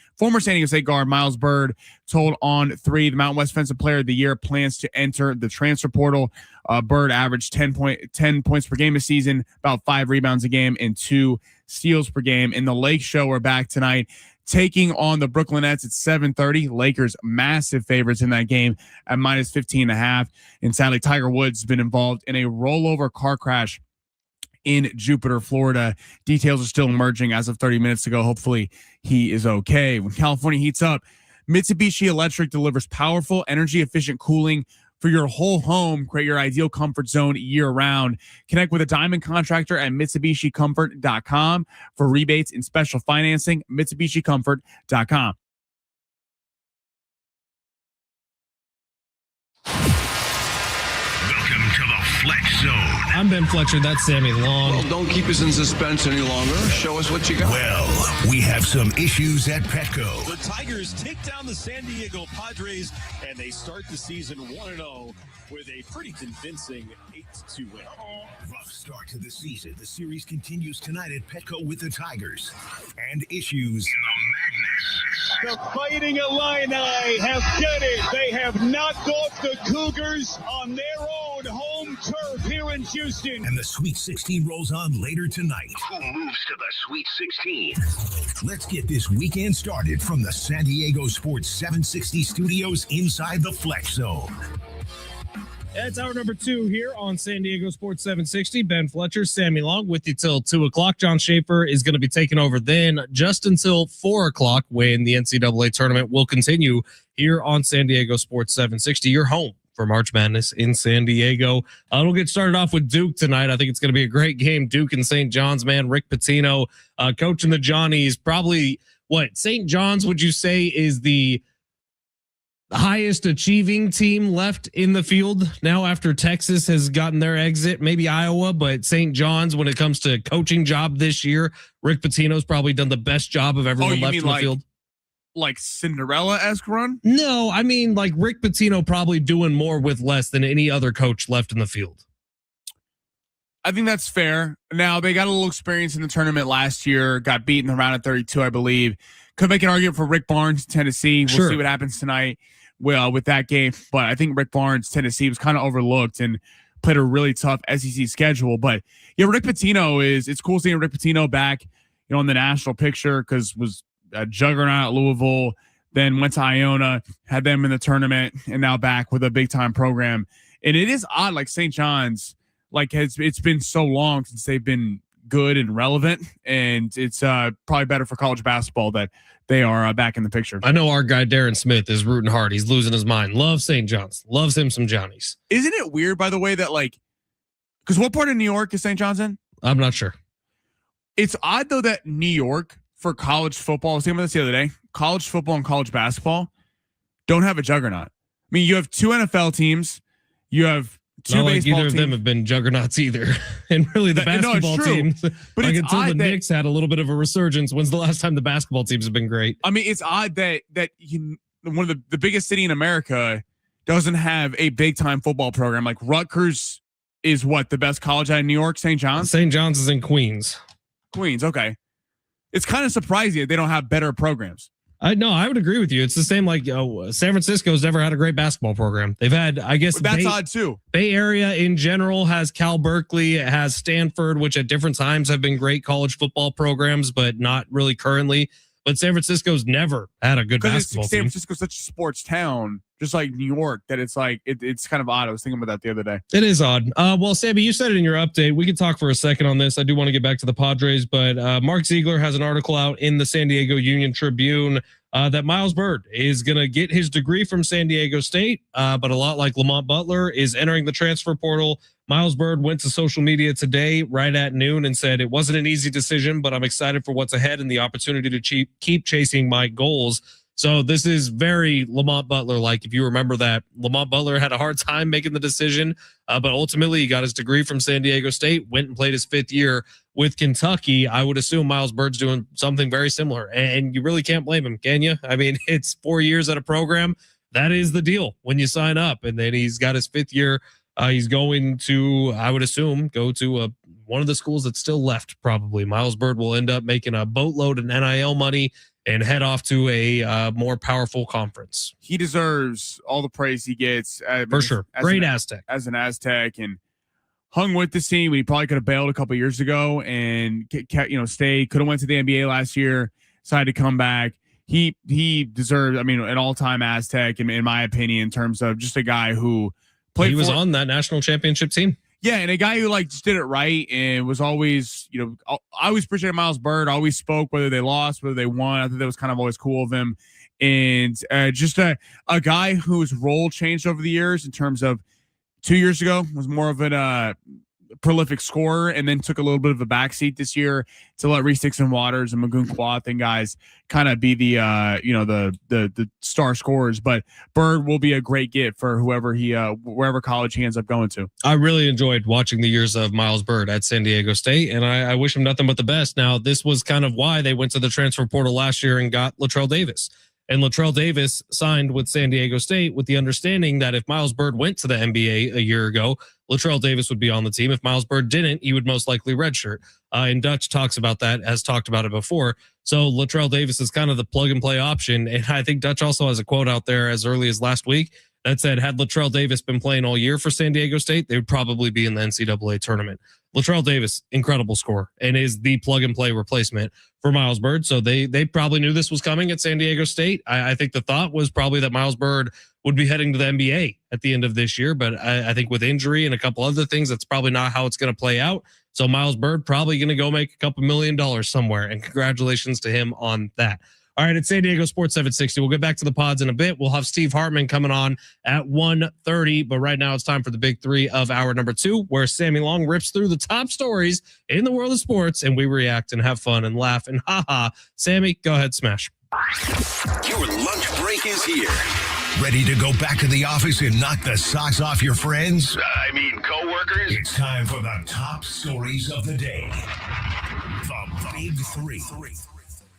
Miles Byrd told on 3, the Mountain West Defensive Player of the Year plans to enter the transfer portal. Byrd averaged 10 points per game this season, about 5 rebounds a game, and 2 steals per game. In the Lake Show, we're back tonight, taking on the Brooklyn Nets at 7:30. Lakers massive favorites in that game at minus 15.5. And sadly, Tiger Woods has been involved in a rollover car crash in Jupiter, Florida. Details are still emerging as of 30 minutes ago. Hopefully he is okay. When California heats up, Mitsubishi Electric delivers powerful, energy-efficient cooling for your whole home. Create your ideal comfort zone year-round. Connect with a Diamond contractor at MitsubishiComfort.com for rebates and special financing. MitsubishiComfort.com. Welcome to the Fletch Zone. I'm Ben Fletcher. That's Sammy Long. Well, don't keep us in suspense any longer. Show us what you got. Well, we have some issues at Petco. The Tigers take down the San Diego Padres, and they start the season 1-0 with a pretty convincing 8-2 win. Rough start to the season. The series continues tonight at Petco with the Tigers. And issues in the madness. The Fighting Illini have done it. They have knocked off the Cougars on their own home turf here in Houston. And the Sweet 16 rolls on later tonight. Who moves to the Sweet 16? Let's get this weekend started from the San Diego Sports 760 studios inside the Fletch Zone. It's hour number 2 here on San Diego Sports 760. Ben Fletcher, Sammy Long with you till 2 o'clock. John Schaefer is going to be taking over then just until 4 o'clock when the NCAA tournament will continue here on San Diego Sports 760, your home for March Madness in San Diego. It'll get started off with Duke tonight. I think it's going to be a great game. Duke and St. John's, man. Rick Pitino coaching the Johnnies. Probably, St. John's would you say is the highest achieving team left in the field now after Texas has gotten their exit, maybe Iowa, but St. John's, when it comes to coaching job this year, Rick Pitino's probably done the best job of everyone left in the field. Like Cinderella-esque run? No, I mean like Rick Pitino probably doing more with less than any other coach left in the field. I think that's fair. Now, they got a little experience in the tournament last year, got beaten in the round of 32, I believe. Could make an argument for Rick Barnes, Tennessee. We'll see what happens tonight with that game. But I think Rick Barnes, Tennessee was kind of overlooked and played a really tough SEC schedule. But yeah, Rick Pitino it's cool seeing Rick Pitino back, in the national picture, because was a juggernaut at Louisville, then went to Iona, had them in the tournament, and now back with a big time program. And it is odd, like St. John's, it's been so long since they've been good and relevant, and it's probably better for college basketball that they are back in the picture. I know our guy Darren Smith is rooting hard. He's losing his mind. Loves St. John's. Loves him some Johnnies. Isn't it weird, by the way, that because what part of New York is St. John's in? I'm not sure. It's odd though that New York for college football, I was thinking about this the other day, college football and college basketball don't have a juggernaut. I mean, you have 2 NFL teams, you have 2 not baseball like either teams. of them have been juggernauts either. And really the basketball teams, but it's until odd the Knicks had a little bit of a resurgence. When's the last time the basketball teams have been great? I mean, it's odd that one of the biggest city in America doesn't have a big time football program. Like Rutgers is the best college out of New York? St. John's? St. John's is in Queens. Okay. It's kind of surprising that they don't have better programs. I would agree with you. It's the same San Francisco's never had a great basketball program. They've had, I guess that's odd too. Bay Area in general has Cal Berkeley, it has Stanford, which at different times have been great college football programs, but not really currently. But San Francisco's never had a good basketball team. San Francisco's such a sports town, just like New York, that it's it's kind of odd. I was thinking about that the other day. It is odd. Well, Sammy, you said it in your update. We could talk for a second on this. I do want to get back to the Padres, but Mark Ziegler has an article out in the San Diego Union Tribune that Miles Byrd is going to get his degree from San Diego State, but a lot like Lamont Butler is entering the transfer portal. Miles Byrd went to social media today right at noon and said, it wasn't an easy decision, but I'm excited for what's ahead and the opportunity to keep chasing my goals. So this is very Lamont Butler. Like, if you remember that, Lamont Butler had a hard time making the decision, but ultimately he got his degree from San Diego State, went and played his 5th year with Kentucky. I would assume Miles Bird's doing something very similar, and you really can't blame him, can you? I mean, it's 4 years at a program. That is the deal when you sign up, and then he's got his 5th year. He's going to, I would assume, go to one of the schools that's still left. Probably Miles Bird will end up making a boatload of NIL money and head off to a more powerful conference. He deserves all the praise he gets. For sure. Great Aztec. As an Aztec, and hung with the team when he probably could have bailed a couple years ago and stayed. Could have went to the NBA last year, decided to come back. He deserves, an all-time Aztec, in my opinion, in terms of just a guy who played. He was on that national championship team. Yeah, and a guy who just did it right and was always, I always appreciated Miles Bird. Always spoke whether they lost, whether they won. I thought that was kind of always cool of him. And just a guy whose role changed over the years in terms of 2 years ago was more of a prolific scorer, and then took a little bit of a backseat this year to let Reese Dixon Waters and Magoon Quath and guys kind of be the star scorers. But Bird will be a great get for wherever college he ends up going to. I really enjoyed watching the years of Miles Bird at San Diego State, and I wish him nothing but the best. Now, this was kind of why they went to the transfer portal last year and got Latrell Davis. And Latrell Davis signed with San Diego State with the understanding that if Miles Bird went to the NBA a year ago, Latrell Davis would be on the team. If Miles Bird didn't, he would most likely redshirt. And Dutch talks about that, has talked about it before. So Latrell Davis is kind of the plug and play option. And I think Dutch also has a quote out there as early as last week that said, had Latrell Davis been playing all year for San Diego State, they would probably be in the NCAA tournament. Latrell Davis, incredible scorer, and is the plug and play replacement for Miles Bird. So they probably knew this was coming at San Diego State. I think the thought was probably that Miles Bird would be heading to the NBA at the end of this year. But I think with injury and a couple other things, that's probably not how it's going to play out. So Miles Bird probably going to go make a couple $1 million somewhere. And congratulations to him on that. All right, it's San Diego Sports 760. We'll get back to the pods in a bit. We'll have Steve Hartman coming on at 1:30. But right now it's time for the big three of hour number 2, where Sammy Long rips through the top stories in the world of sports, and we react and have fun and laugh and ha-ha. Sammy, go ahead, smash. Your lunch break is here. Ready to go back to the office and knock the socks off your friends? Coworkers. It's time for the top stories of the day. The Big Three.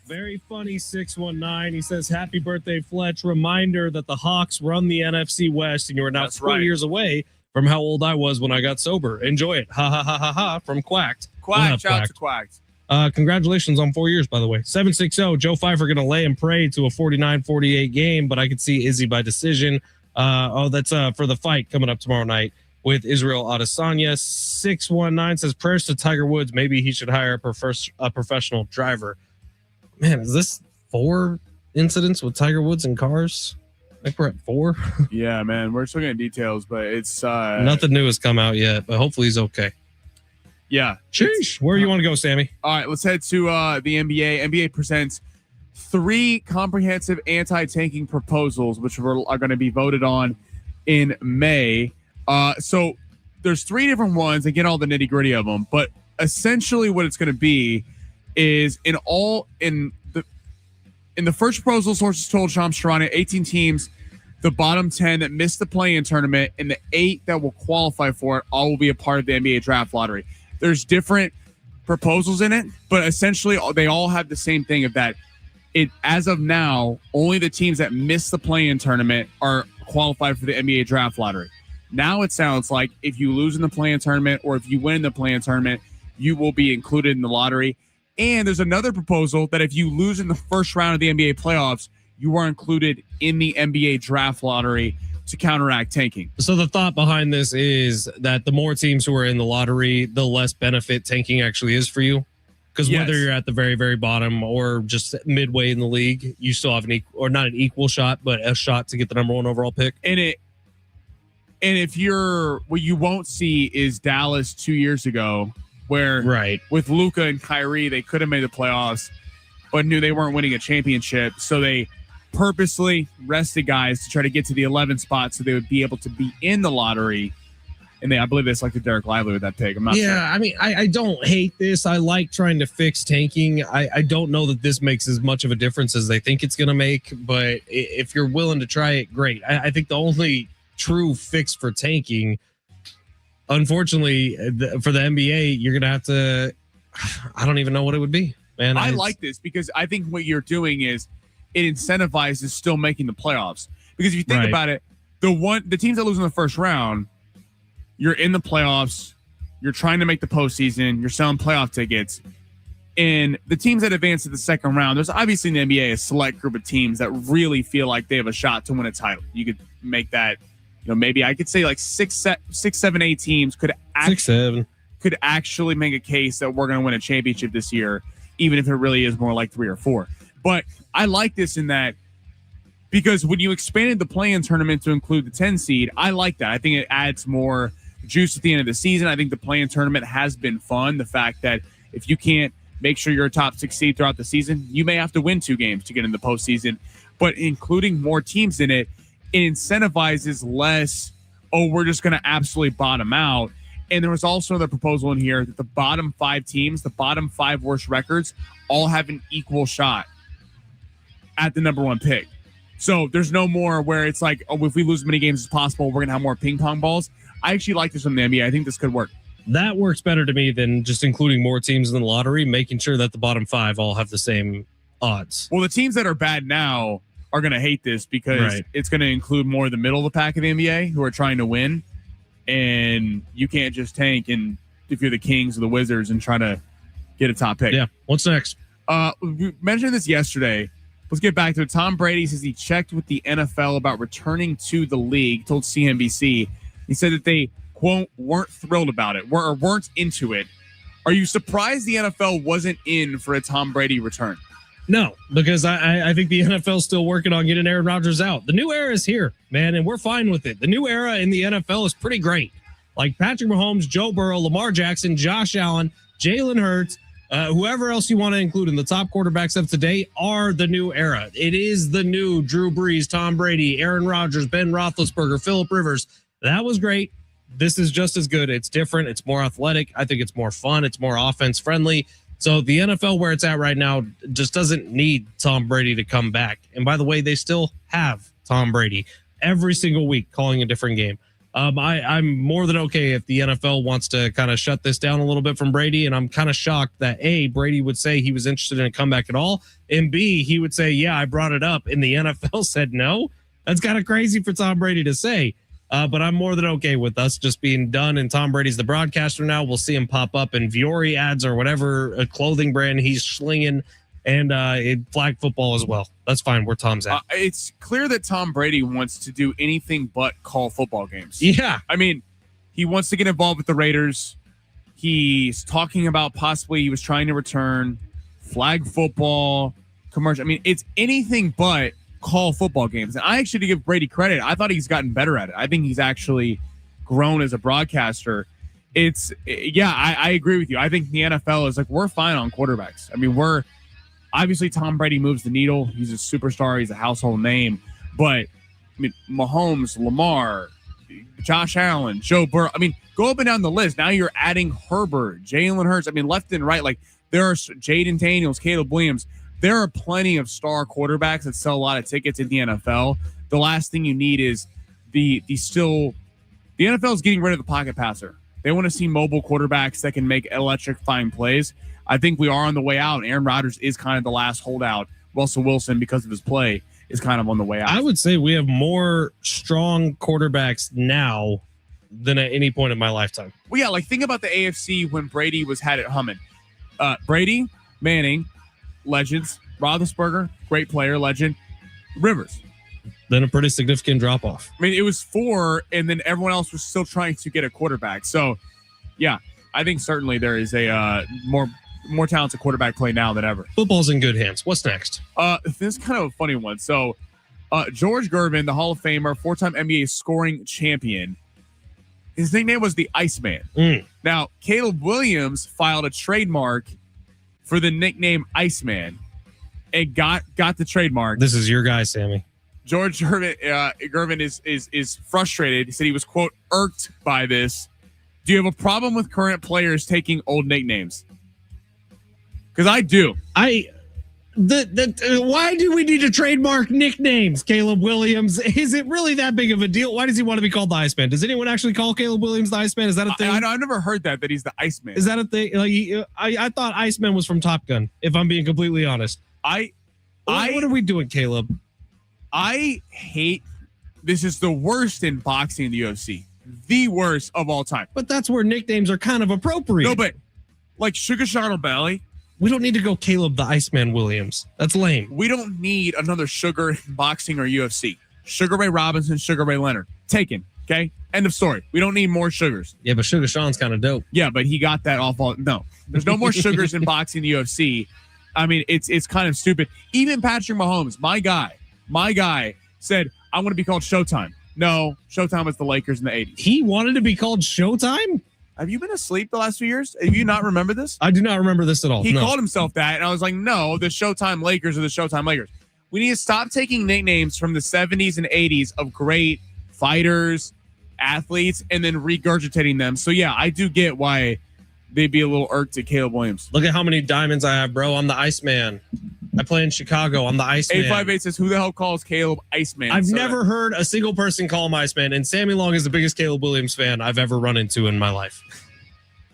Very funny 619. He says, happy birthday, Fletch. Reminder that the Hawks run the NFC West, and you are now 4 years away from how old I was when I got sober. Enjoy it. Ha, ha, ha, ha, ha, from Quacked. Shout out to Quacked. Congratulations on 4 years, by the way. 760, Joe Pfeiffer going to lay and pray to a 49-48 game, but I could see Izzy by decision. That's for the fight coming up tomorrow night with Israel Adesanya. 619 says, prayers to Tiger Woods. Maybe he should hire a professional driver. Man, is this 4 incidents with Tiger Woods and cars? I think we're at 4. Yeah, man. We're still getting details, but it's nothing new has come out yet, but hopefully he's okay. Yeah. Sheesh. Where do you want to go, Sammy? All right, let's head to the NBA. NBA presents 3 comprehensive anti-tanking proposals, which are going to be voted on in May. So there's 3 different ones. Again, all the nitty-gritty of them, but essentially what it's going to be is in the first proposal, sources told Shams Charania, 18 teams, the bottom 10 that missed the play-in tournament, and the 8 that will qualify for it all will be a part of the NBA draft lottery. There's different proposals in it, but essentially they all have the same thing of that. As of now, only the teams that missed the play-in tournament are qualified for the NBA draft lottery. Now it sounds like if you lose in the play-in tournament or if you win the play-in tournament, you will be included in the lottery. And there's another proposal that if you lose in the first round of the NBA playoffs, you are included in the NBA draft lottery to counteract tanking. So the thought behind this is that the more teams who are in the lottery, the less benefit tanking actually is for you. Because whether you're at the very, very bottom or just midway in the league, you still have not an equal shot, but a shot to get the number 1 overall pick. And if what you won't see is Dallas 2 years ago, where with Luka and Kyrie, they could have made the playoffs, but knew they weren't winning a championship. So they purposely rested guys to try to get to the 11th spot so they would be able to be in the lottery. And I believe they selected Derek Lively with that pick. I'm not sure. I mean, I don't hate this. I like trying to fix tanking. I don't know that this makes as much of a difference as they think it's going to make, but if you're willing to try it, great. I think the only true fix for tanking, unfortunately, for the NBA, you're going to have to, I don't even know what it would be, man. I like this because I think what you're doing is it incentivizes still making the playoffs. Because if you think about it, the teams that lose in the first round, you're in the playoffs, you're trying to make the postseason, you're selling playoff tickets. And the teams that advance to the second round, there's obviously in the NBA a select group of teams that really feel like they have a shot to win a title. You could make that, maybe I could say like 6, 7, 8 teams could actually make a case that we're going to win a championship this year, even if it really is more like 3 or 4. But I like this in that because when you expanded the play-in tournament to include the 10 seed, I like that. I think it adds more juice at the end of the season. I think the play-in tournament has been fun. The fact that if you can't make sure you're a top 6 seed throughout the season, you may have to win 2 games to get in the postseason. But including more teams in it, it incentivizes less, we're just going to absolutely bottom out. And there was also another proposal in here that the bottom 5 teams, the bottom 5 worst records, all have an equal shot at the number 1 pick. So there's no more where it's like, if we lose as many games as possible, we're going to have more ping pong balls. I actually like this from the NBA. I think this could work. That works better to me than just including more teams in the lottery, making sure that the bottom 5 all have the same odds. Well, the teams that are bad now are going to hate this because it's going to include more of the middle of the pack of the NBA who are trying to win. And you can't just tank and if you're the Kings or the Wizards and try to get a top pick. Yeah. What's next? We mentioned this yesterday. Let's get back to it. Tom Brady says he checked with the NFL about returning to the league, told CNBC. He said that they, quote, weren't thrilled about it or weren't into it. Are you surprised the NFL wasn't in for a Tom Brady return? No, because I think the NFL is still working on getting Aaron Rodgers out. The new era is here, man, and we're fine with it. The new era in the NFL is pretty great. Like Patrick Mahomes, Joe Burrow, Lamar Jackson, Josh Allen, Jalen Hurts, whoever else you want to include in the top quarterbacks of today are the new era. It is the new Drew Brees, Tom Brady, Aaron Rodgers, Ben Roethlisberger, Phillip Rivers. That was great. This is just as good. It's different. It's more athletic. I think it's more fun. It's more offense friendly. So the NFL where it's at right now just doesn't need Tom Brady to come back. And by the way, they still have Tom Brady every single week calling a different game. I'm more than okay if the NFL wants to kind of shut this down a little bit from Brady. And I'm kind of shocked that A, Brady would say he was interested in a comeback at all. And B, he would say, yeah, I brought it up. And the NFL said no. That's kind of crazy for Tom Brady to say. But I'm more than okay with us just being done. And Tom Brady's the broadcaster now. We'll see him pop up in Viore ads or whatever clothing brand he's slinging, and in flag football as well. That's fine. Where Tom's at. It's clear that Tom Brady wants to do anything but call football games. Yeah. I mean, he wants to get involved with the Raiders. He's talking about possibly he was trying to return flag football, commercial. I mean, it's anything but call football games. And I actually give Brady credit. I thought he's gotten better at it. I think he's actually grown as a broadcaster. I agree with you. I think the NFL is like, we're fine on quarterbacks. I mean, we're obviously Tom Brady moves the needle. He's a superstar. He's a household name. But I mean, Mahomes, Lamar, Josh Allen, Joe Burrow. I mean, go up and down the list. Now you're adding Herbert, Jalen Hurts. I mean, left and right. Like there are Jaden Daniels, Caleb Williams. There are plenty of star quarterbacks that sell a lot of tickets in the NFL. The last thing you need is the NFL is getting rid of the pocket passer. They want to see mobile quarterbacks that can make electrifying plays. I think we are on the way out. Aaron Rodgers is kind of the last holdout. Russell Wilson, because of his play, is kind of on the way out. I would say we have more strong quarterbacks now than at any point in my lifetime. Well, yeah, like think about the AFC when Brady had it humming. Brady, Manning, legends. Roethlisberger, great player, legend. Rivers. Then a pretty significant drop off. I mean, it was 4, and then everyone else was still trying to get a quarterback. So, yeah, I think certainly there is a more talented quarterback play now than ever. Football's in good hands. What's next? This is kind of a funny one. So, George Gervin, the Hall of Famer, 4-time NBA scoring champion. His nickname was the Iceman. Now, Caleb Williams filed a trademark for the nickname Iceman. And got the trademark. This is your guy, Sammy. George Gervin is frustrated. He said he was, quote, irked by this. Do you have a problem with current players taking old nicknames? Because I do. Why do we need to trademark nicknames, Caleb Williams? Is it really that big of a deal? Why does he want to be called the Iceman? Does anyone actually call Caleb Williams the Iceman? Is that a thing? I've never heard that he's the Iceman. Is that a thing? Like, I thought Iceman was from Top Gun, if I'm being completely honest. What are we doing, Caleb? I hate, this is the worst in boxing in the UFC. The worst of all time. But that's where nicknames are kind of appropriate. No, but like Sugar Sean O'Malley. We don't need to go Caleb the Iceman Williams. That's lame. We don't need another Sugar in boxing or UFC. Sugar Ray Robinson, Sugar Ray Leonard. Taken. Okay? End of story. We don't need more Sugars. Yeah, but Sugar Sean's kind of dope. Yeah, but he got that off all. No. There's no more Sugars in boxing the UFC. I mean, it's kind of stupid. Even Patrick Mahomes, my guy said, I want to be called Showtime. No, Showtime was the Lakers in the 80s. He wanted to be called Showtime? Have you been asleep the last few years? Have you not remember this? I do not remember this at all. He called himself that, and I was like, no, the Showtime Lakers are the Showtime Lakers. We need to stop taking nicknames from the 70s and 80s of great fighters, athletes, and then regurgitating them. So, yeah, I do get why they'd be a little irked at Caleb Williams. Look at how many diamonds I have, bro. I'm the Iceman. I play in Chicago. I'm the Iceman. 858 says, who the hell calls Caleb Iceman? I've never heard a single person call him Iceman, and Sammy Long is the biggest Caleb Williams fan I've ever run into in my life.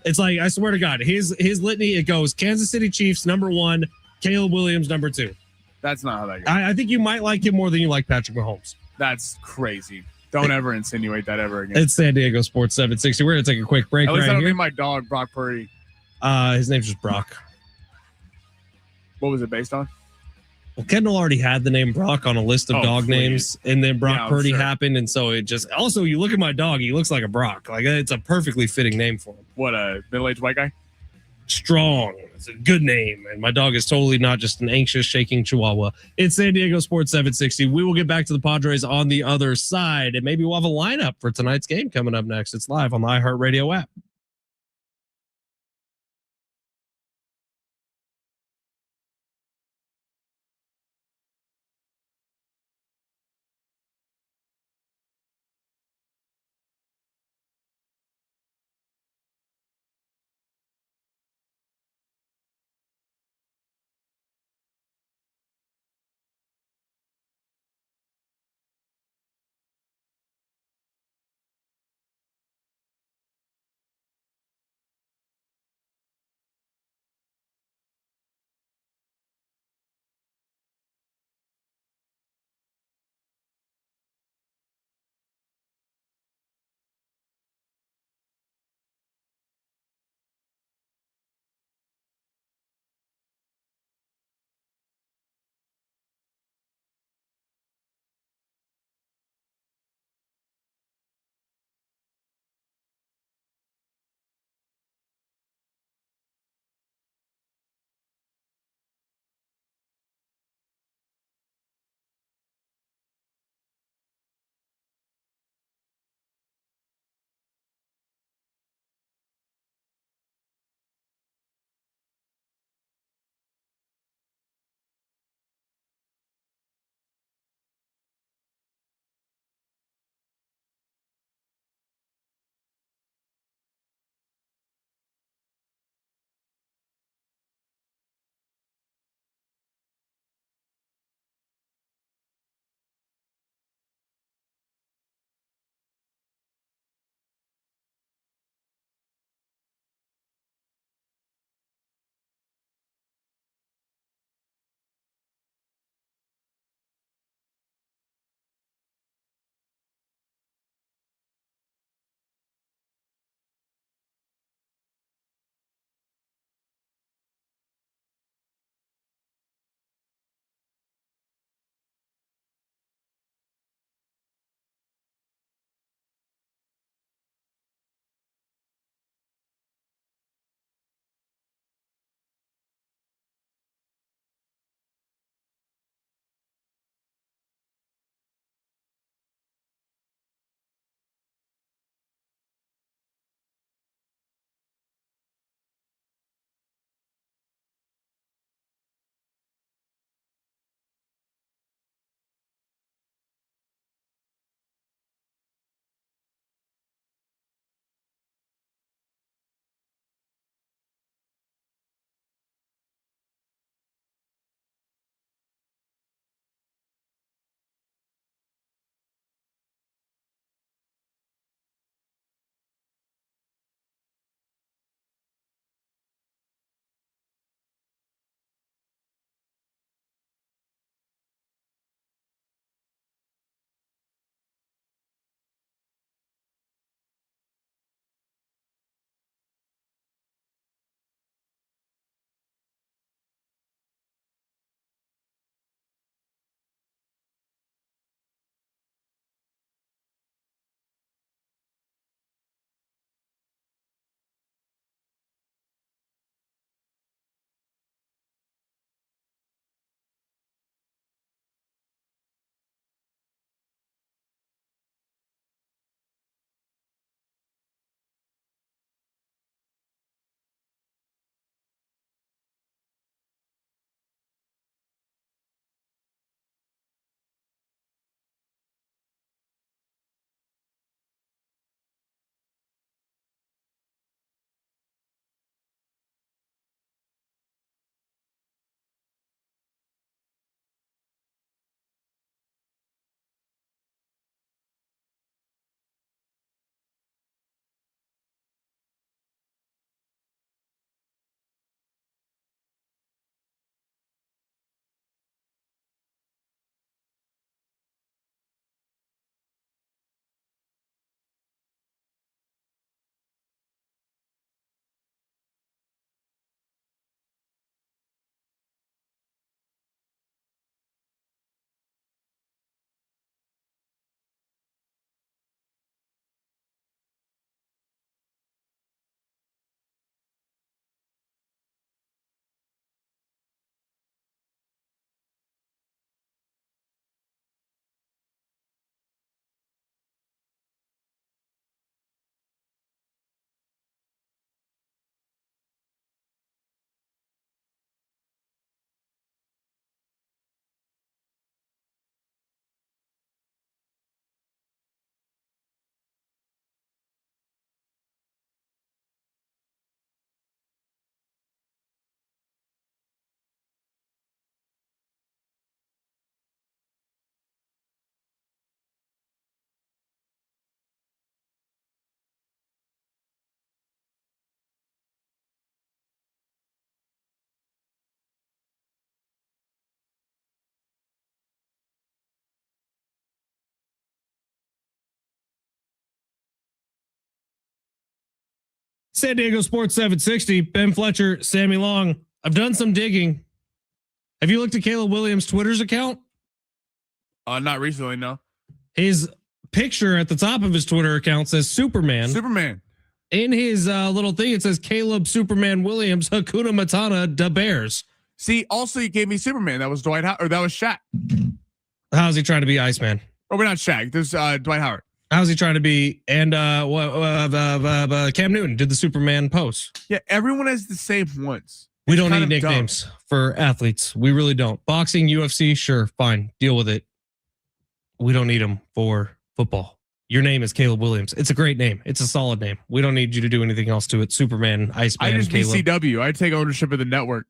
It's like, I swear to God, his litany, it goes Kansas City Chiefs, #1, Caleb Williams, #2. That's not how that goes. I think you might like him more than you like Patrick Mahomes. That's crazy. Don't ever insinuate that ever again. It's San Diego Sports 760. We're going to take a quick break. At least right I don't here. name my dog Brock Purdy. His name's just Brock. What was it based on? Well, Kendall already had the name Brock on a list of dog names, and then Brock Purdy happened, and so it just. Also, you look at my dog; he looks like a Brock. Like it's a perfectly fitting name for him. What, a middle-aged white guy? Strong. It's a good name, and my dog is totally not just an anxious, shaking Chihuahua. It's San Diego Sports 760. We will get back to the Padres on the other side, and maybe we'll have a lineup for tonight's game coming up next. It's live on the iHeartRadio app. San Diego Sports 760, Ben Fletcher, Sammy Long. I've done some digging. Have you looked at Caleb Williams' Twitter's account? Not recently, no. His picture at the top of his Twitter account says Superman. Superman. In his little thing, it says Caleb Superman Williams, Hakuna Matata, da Bears. See, also you gave me Superman. That was Dwight Howard, or that was Shaq. How's he trying to be Iceman? Or we're not Shaq. There's Dwight Howard. How's he trying to be? And Cam Newton did the Superman pose. Yeah, everyone has the same ones. We don't need nicknames for athletes. We really don't. Boxing, UFC, sure, fine, deal with it. We don't need them for football. Your name is Caleb Williams. It's a great name. It's a solid name. We don't need you to do anything else to it. Superman, Iceman, I just Caleb. be CW. I take ownership of the network.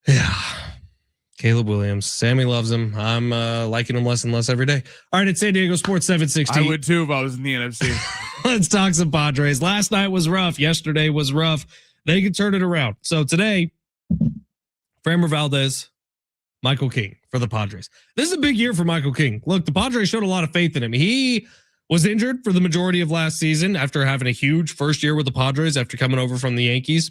Yeah. Caleb Williams. Sammy loves him. I'm liking him less and less every day. All right, it's San Diego Sports 760. I would too if I was in the NFC. Let's talk some Padres. Last night was rough. Yesterday was rough. They can turn it around. So today, Framber Valdez, Michael King for the Padres. This is a big year for Michael King. Look, the Padres showed a lot of faith in him. He was injured for the majority of last season after having a huge first year with the Padres after coming over from the Yankees.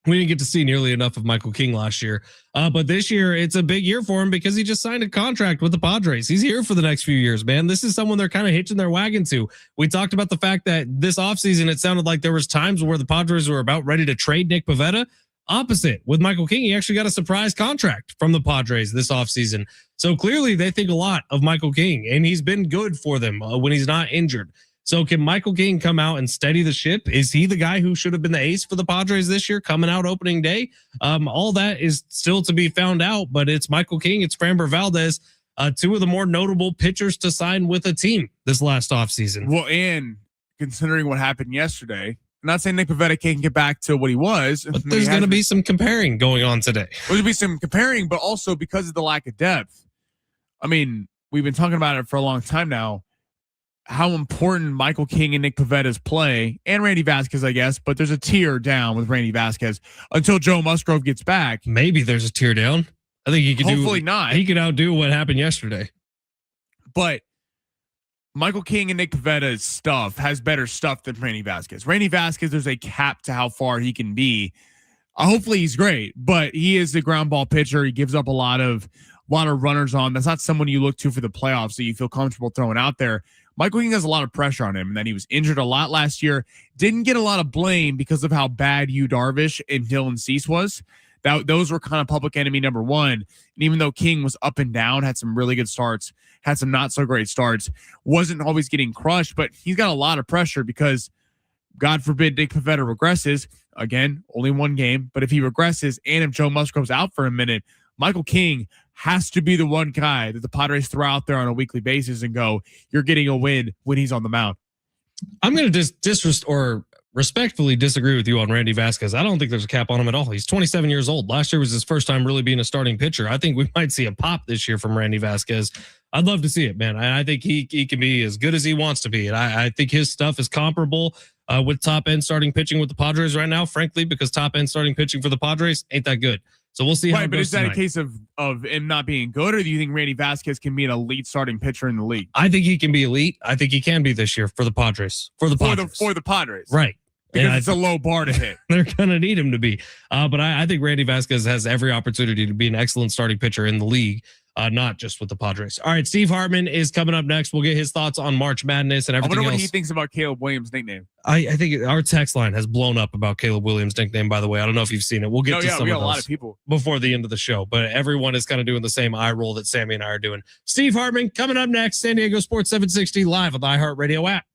We didn't get to see nearly enough of Michael King last year. But this year, it's a big year for him because he just signed a contract with the Padres. He's here for the next few years, man. This is someone they're kind of hitching their wagon to. We talked about the fact that this offseason, it sounded like there was times where the Padres were about ready to trade Nick Pivetta. Opposite with Michael King, he actually got a surprise contract from the Padres this offseason. So clearly they think a lot of Michael King, and he's been good for them when he's not injured. So can Michael King come out and steady the ship? Is he the guy who should have been the ace for the Padres this year coming out opening day? All that is still to be found out, but it's Michael King, it's Framber Valdez, two of the more notable pitchers to sign with a team this last offseason. Well, and considering what happened yesterday, I'm not saying Nick Pivetta can't get back to what he was. But there's going to be some comparing going on today. There'll be some comparing, but also because of the lack of depth. I mean, we've been talking about it for a long time now. How important Michael King and Nick Pivetta's play, and Randy Vasquez, I guess, but there's a tier down with Randy Vasquez until Joe Musgrove gets back. Maybe there's a tier down. I think he could hopefully not. He could outdo what happened yesterday. But Michael King and Nick Pivetta's stuff has better stuff than Randy Vasquez. Randy Vasquez, there's a cap to how far he can be. Hopefully he's great, but he is a ground ball pitcher. He gives up a lot of runners on. That's not someone you look to for the playoffs that you feel comfortable throwing out there. Michael King has a lot of pressure on him, and then he was injured a lot last year. Didn't get a lot of blame because of how bad Yu Darvish and Dylan Cease was. Those were kind of public enemy number one. And even though King was up and down, had some really good starts, had some not so great starts, wasn't always getting crushed, but he's got a lot of pressure because God forbid Nick Pivetta regresses. Again, only one game, but if he regresses and if Joe Musgrove's out for a minute, Michael King has to be the one guy that the Padres throw out there on a weekly basis and go, you're getting a win when he's on the mound. I'm going to respectfully disagree with you on Randy Vasquez. I don't think there's a cap on him at all. He's 27 years old. Last year was his first time really being a starting pitcher. I think we might see a pop this year from Randy Vasquez. I'd love to see it, man. I think he can be as good as he wants to be. And I think his stuff is comparable with top end starting pitching with the Padres right now, frankly, because top end starting pitching for the Padres ain't that good. So we'll see how it goes. But is that tonight. a case of him not being good, or do you think Randy Vasquez can be an elite starting pitcher in the league? I think he can be elite. I think he can be this year for the Padres. For the Padres. Right. Because it's a low bar to hit. They're going to need him to be. But I think Randy Vasquez has every opportunity to be an excellent starting pitcher in the league, not just with the Padres. All right, Steve Hartman is coming up next. We'll get his thoughts on March Madness and everything else. I wonder what he thinks about Caleb Williams' nickname. I think our text line has blown up about Caleb Williams' nickname, by the way. I don't know if you've seen it. We'll get to some of those a lot of people before the end of the show, but everyone is kind of doing the same eye roll that Sammy and I are doing. Steve Hartman coming up next, San Diego Sports 760 live on the iHeartRadio app.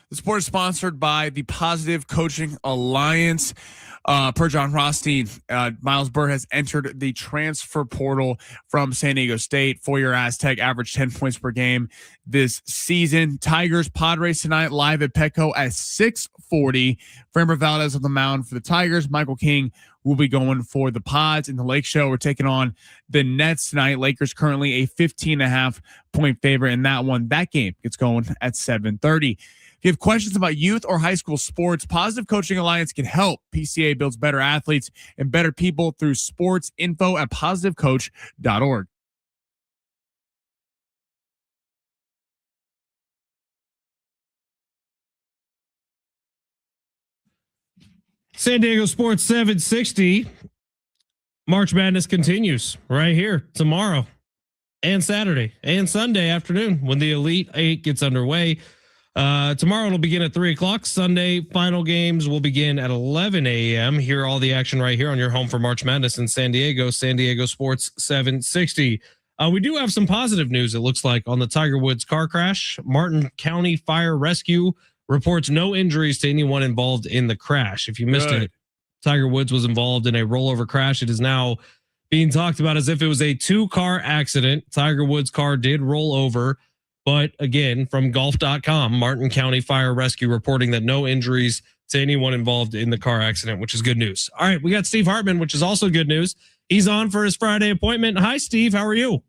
The sport is sponsored by the Positive Coaching Alliance. Per John Rothstein, Miles Burr has entered the transfer portal from San Diego State. 4-year Aztec, averaged 10 points per game this season. Tigers, Padres tonight, live at Petco at 6:40. Framber Valdez on the mound for the Tigers. Michael King will be going for the Pods. In the Lake Show, we're taking on the Nets tonight. Lakers currently a 15.5-point favorite in that one. That game gets going at 7:30. If you have questions about youth or high school sports, Positive Coaching Alliance can help. PCA builds better athletes and better people through sports. Info at positivecoach.org. San Diego Sports 760. March Madness continues right here tomorrow and Saturday and Sunday afternoon when the Elite Eight gets underway. Tomorrow it'll begin at 3:00. Sunday final games will begin at 11 a.m. Hear all the action right here on your home for March Madness in San Diego Sports 760. We do have some positive news, it looks like, on the Tiger Woods car crash. Martin County Fire Rescue reports no injuries to anyone involved in the crash. If you missed it, Tiger Woods was involved in a rollover crash. It is now being talked about as if it was a 2-car accident. Tiger Woods' car did roll over. But again, from golf.com, Martin County Fire Rescue reporting that no injuries to anyone involved in the car accident, which is good news. All right, we got Steve Hartman, which is also good news. He's on for his Friday appointment. Hi, Steve. How are you?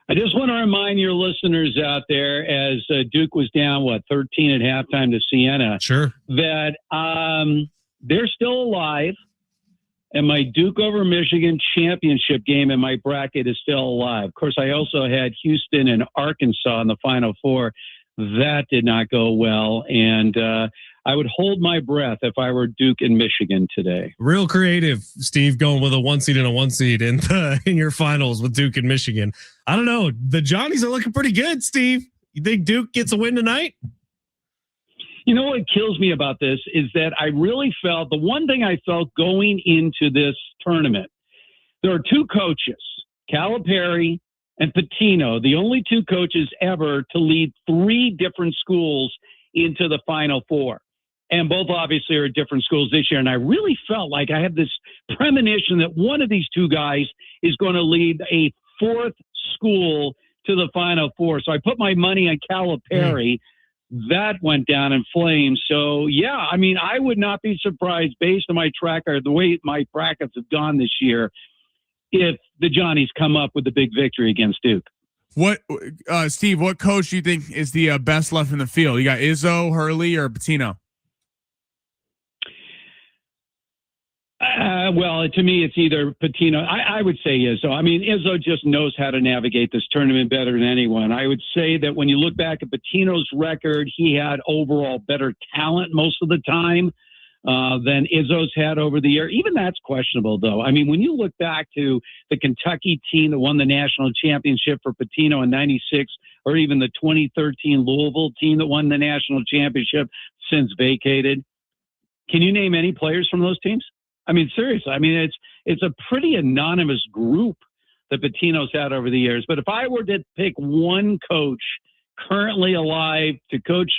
I just want to remind your listeners out there, as Duke was down, 13 at halftime to Siena, sure, that they're still alive. And my Duke over Michigan championship game in my bracket is still alive. Of course, I also had Houston and Arkansas in the Final Four. That did not go well. And I would hold my breath if I were Duke and Michigan today. Real creative, Steve, going with a 1 seed and a 1 seed in your finals with Duke and Michigan. I don't know. The Johnnies are looking pretty good, Steve. You think Duke gets a win tonight? You know what kills me about this is that I really felt, the one thing I felt going into this tournament, there are two coaches, Calipari and Pitino, the only two coaches ever to lead 3 different schools into the Final Four. And both obviously are different schools this year. And I really felt like I have this premonition that one of these two guys is going to lead a 4th school to the Final Four. So I put my money on Calipari. That went down in flames. So, yeah, I mean, I would not be surprised based on my track or the way my brackets have gone this year if the Johnnies come up with a big victory against Duke. What, Steve, what coach do you think is the best left in the field? You got Izzo, Hurley, or Pitino? Well, to me, it's either Pitino. I would say Izzo. I mean, Izzo just knows how to navigate this tournament better than anyone. I would say that when you look back at Pitino's record, he had overall better talent most of the time than Izzo's had over the year. Even that's questionable, though. I mean, when you look back to the Kentucky team that won the national championship for Pitino in '96, or even the 2013 Louisville team that won the national championship since vacated, can you name any players from those teams? I mean, seriously, I mean, it's a pretty anonymous group that Pitino's had over the years. But if I were to pick one coach currently alive to coach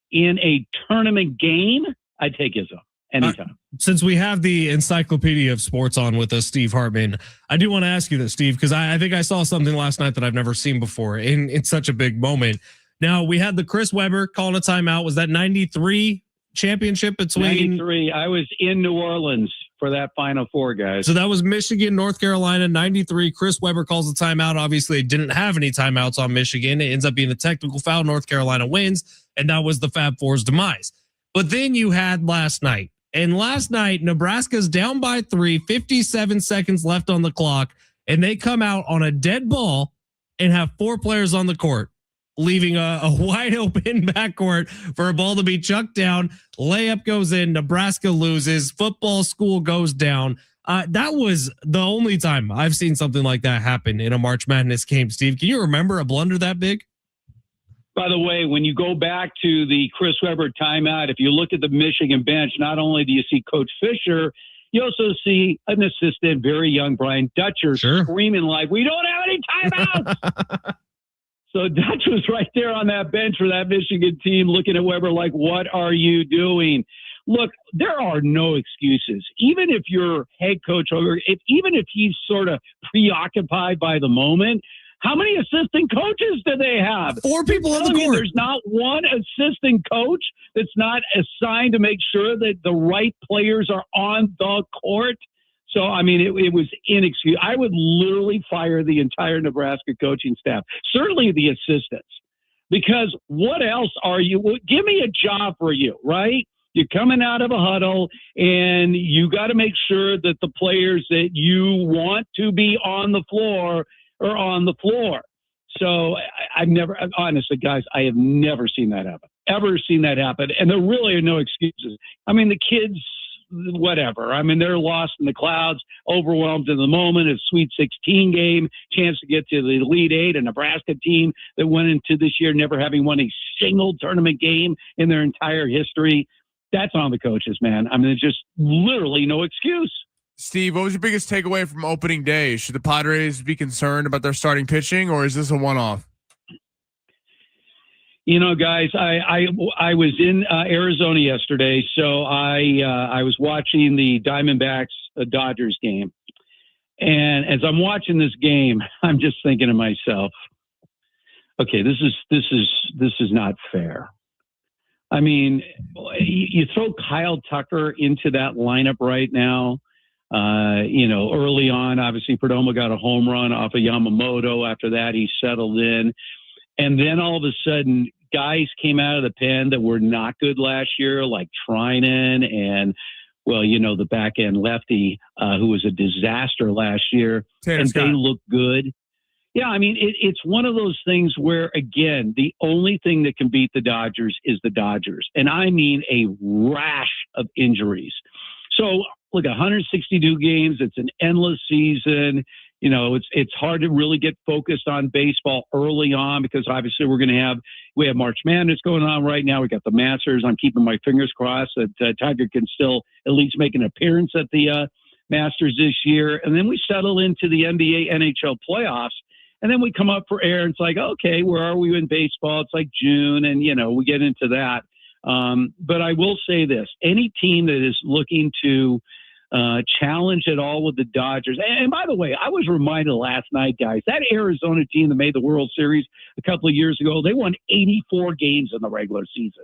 in a tournament game, I'd take Izzo anytime. Since we have the encyclopedia of sports on with us, Steve Hartman, I do want to ask you this, Steve, because I think I saw something last night that I've never seen before in such a big moment. Now, we had the Chris Webber calling a timeout. Was that 93 championship between 93? I was in New Orleans for that Final Four, guys. So that was Michigan, North Carolina, 93. Chris Webber calls the timeout. Obviously, it didn't have any timeouts on Michigan. It ends up being a technical foul. North Carolina wins, and that was the Fab Four's demise. But then you had last night. And last night, Nebraska's down by 3, 57 seconds left on the clock, and they come out on a dead ball and have 4 players on the court, leaving a wide open backcourt for a ball to be chucked down. Layup goes in. Nebraska loses. Football school goes down. That was the only time I've seen something like that happen in a March Madness game. Steve, can you remember a blunder that big? By the way, when you go back to the Chris Webber timeout, if you look at the Michigan bench, not only do you see Coach Fisher, you also see an assistant, very young Brian Dutcher, screaming like, "We don't have any timeouts." So Dutch was right there on that bench for that Michigan team looking at Weber like, what are you doing? Look, there are no excuses. Even if your head coach, or even if he's sort of preoccupied by the moment, how many assistant coaches do they have? 4 people on the court. There's not one assistant coach that's not assigned to make sure that the right players are on the court. So, I mean, it was inexcusable. I would literally fire the entire Nebraska coaching staff, certainly the assistants, because what else are you? Well, give me a job for you, right? You're coming out of a huddle, and you got to make sure that the players that you want to be on the floor are on the floor. So I've never, honestly, guys, I have never seen that happen, ever seen that happen. And there really are no excuses. I mean, the kids, whatever. I mean, they're lost in the clouds, overwhelmed in the moment. It's a Sweet 16 game, chance to get to the Elite Eight, a Nebraska team that went into this year never having won a single tournament game in their entire history. That's on the coaches, man. I mean, there's just literally no excuse. Steve, what was your biggest takeaway from opening day? Should the Padres be concerned about their starting pitching, or is this a one-off? You know, guys, I was in Arizona yesterday, so I was watching the Diamondbacks Dodgers game, and as I'm watching this game, I'm just thinking to myself, okay, this is not fair. I mean, you throw Kyle Tucker into that lineup right now. You know, early on, obviously Perdomo got a home run off of Yamamoto. After that, he settled in. And then all of a sudden, guys came out of the pen that were not good last year, like Trinan and, well, you know, the back end lefty who was a disaster last year. Tanner Scott. They look good. Yeah, I mean, it's one of those things where, again, the only thing that can beat the Dodgers is the Dodgers. And I mean a rash of injuries. So, look, 162 games, it's an endless season. You know, it's hard to really get focused on baseball early on because obviously we have March Madness going on right now. We got the Masters. I'm keeping my fingers crossed that Tiger can still at least make an appearance at the Masters this year. And then we settle into the NBA, NHL playoffs. And then we come up for air. And it's like, okay, where are we in baseball? It's like June. And, you know, we get into that. But I will say this, any team that is looking to challenge at all with the Dodgers. And by the way, I was reminded last night, guys, that Arizona team that made the World Series a couple of years ago, they won 84 games in the regular season.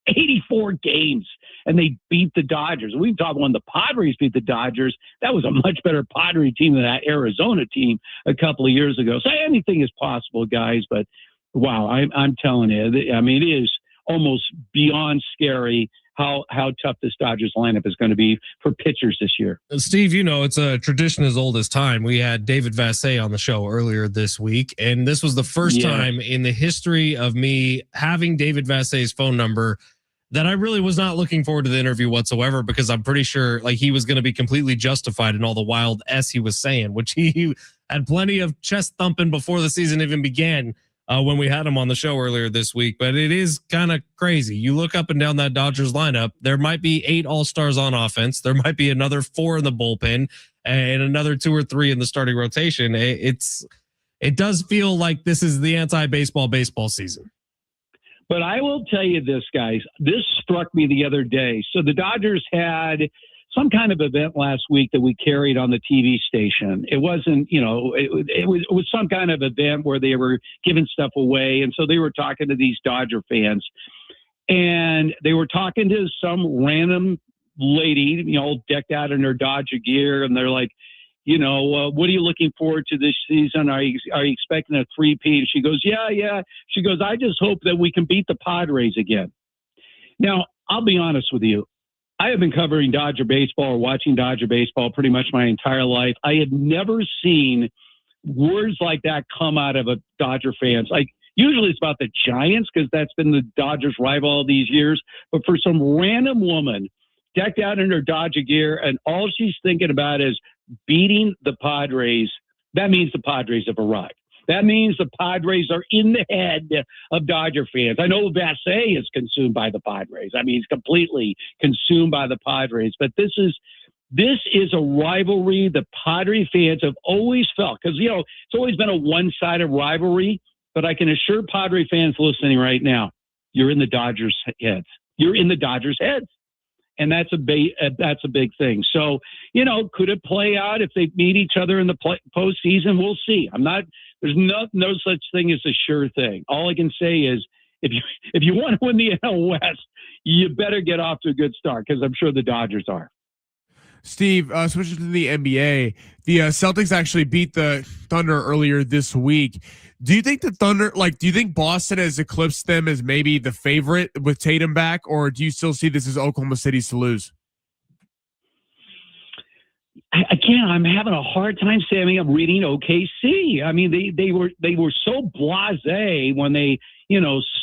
84 games. And they beat the Dodgers. We've talked when the Padres beat the Dodgers. That was a much better Padre team than that Arizona team a couple of years ago. So anything is possible, guys. But wow, I'm telling you, I mean, it is almost beyond scary how tough this Dodgers lineup is going to be for pitchers this year. Steve, you know, it's a tradition as old as time. We had David Vassay on the show earlier this week, and this was the first time in the history of me having David Vassay's phone number that I really was not looking forward to the interview whatsoever, because I'm pretty sure like he was going to be completely justified in all the wild S he was saying, which he had plenty of chest thumping before the season even began. When we had him on the show earlier this week, but it is kind of crazy. You look up and down that Dodgers lineup, there might be 8 all-stars on offense. There might be another 4 in the bullpen and another 2 or 3 in the starting rotation. It does feel like this is the baseball season. But I will tell you this, guys, this struck me the other day. So the Dodgers had some kind of event last week that we carried on the TV station. It wasn't, you know, it was some kind of event where they were giving stuff away. And so they were talking to these Dodger fans, and they were talking to some random lady, you know, decked out in her Dodger gear. And they're like, you know, what are you looking forward to this season? Are you expecting a 3-peat? She goes, yeah. She goes, I just hope that we can beat the Padres again. Now, I'll be honest with you. I have been covering Dodger baseball or watching Dodger baseball pretty much my entire life. I had never seen words like that come out of a Dodger fans. Like usually it's about the Giants because that's been the Dodgers' rival all these years. But for some random woman decked out in her Dodger gear and all she's thinking about is beating the Padres, that means the Padres have arrived. That means the Padres are in the head of Dodger fans. I know Vassay is consumed by the Padres. I mean, he's completely consumed by the Padres. But this is a rivalry the Padre fans have always felt. Because, you know, it's always been a one-sided rivalry. But I can assure Padre fans listening right now, you're in the Dodgers' heads. You're in the Dodgers' heads. And that's a big thing. So, could it play out if they meet each other in the postseason? We'll see. There's no such thing as a sure thing. All I can say is if you want to win the NL West, you better get off to a good start, because I'm sure the Dodgers are. Steve, switching to the NBA, the Celtics actually beat the Thunder earlier this week. Do you think the Thunder, do you think Boston has eclipsed them as maybe the favorite with Tatum back, or do you still see this as Oklahoma City's to lose? Again, I'm having a hard time, Sammy. I'm reading OKC. I mean, they were so blasé when they,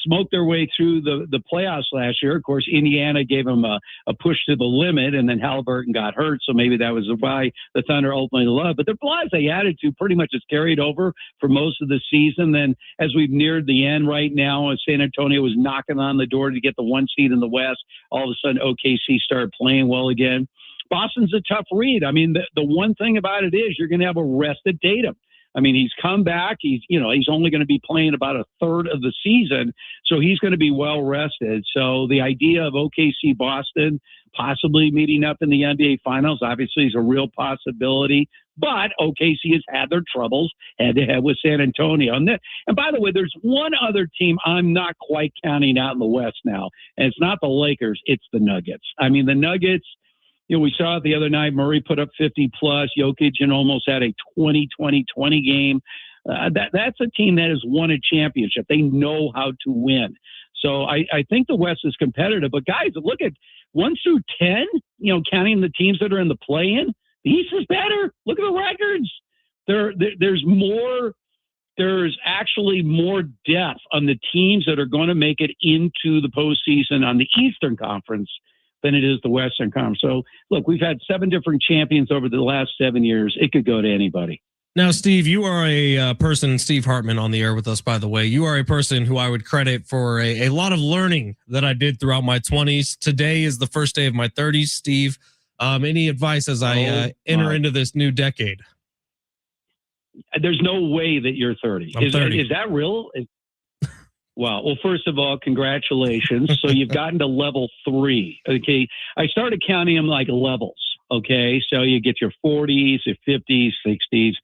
smoked their way through the playoffs last year. Of course, Indiana gave them a push to the limit, and then Halliburton got hurt, so maybe that was why the Thunder ultimately loved. But their blasé attitude pretty much is carried over for most of the season. Then, as we've neared the end right now, as San Antonio was knocking on the door to get the 1 seed in the West, all of a sudden OKC started playing well again. Boston's a tough read. I mean, the one thing about it is you're going to have a rested Tatum. I mean, he's come back. He's only going to be playing about a third of the season, so he's going to be well rested. So the idea of OKC Boston possibly meeting up in the NBA Finals obviously is a real possibility. But OKC has had their troubles head-to-head with San Antonio. And by the way, there's one other team I'm not quite counting out in the West now, and it's not the Lakers, it's the Nuggets. I mean, the Nuggets, we saw it the other night. Murray put up 50-plus. Jokic almost had a 20-20-20 game. That's a team that has won a championship. They know how to win. So I think the West is competitive. But, guys, look at 1 through 10, counting the teams that are in the play-in. The East is better. Look at the records. There's actually more depth on the teams that are going to make it into the postseason on the Eastern Conference than it is the Western Conference. So, look, we've had 7 different champions over the last 7 years. It could go to anybody. Now, Steve, you are a person, Steve Hartman on the air with us, by the way. You are a person who I would credit for a lot of learning that I did throughout my 20s. Today is the first day of my 30s. Steve, any advice as I enter into this new decade? There's no way that you're 30. I'm 30. Is that real? Wow. Well, first of all, congratulations. So you've gotten to level 3. Okay. I started counting them like levels. Okay. So you get your 40s, your 50s, 60s.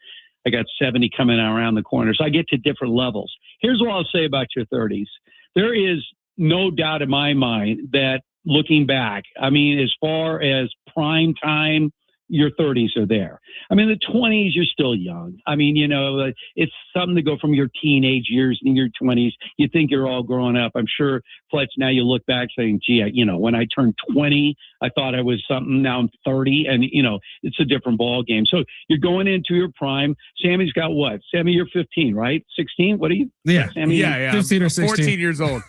I got 70 coming around the corner. So I get to different levels. Here's what I'll say about your 30s. There is no doubt in my mind that looking back, I mean, as far as prime time, your 30s are there. I mean, the 20s, you're still young. I mean, it's something to go from your teenage years into your 20s. You think you're all growing up. I'm sure, Fletch, now you look back saying, gee, when I turned 20, I thought I was something. Now I'm 30, and, it's a different ball game. So you're going into your prime. Sammy's got what? Sammy, you're 15, right? 16? What are you? Yeah. Sammy, Yeah. 15 or 16. 14 years old.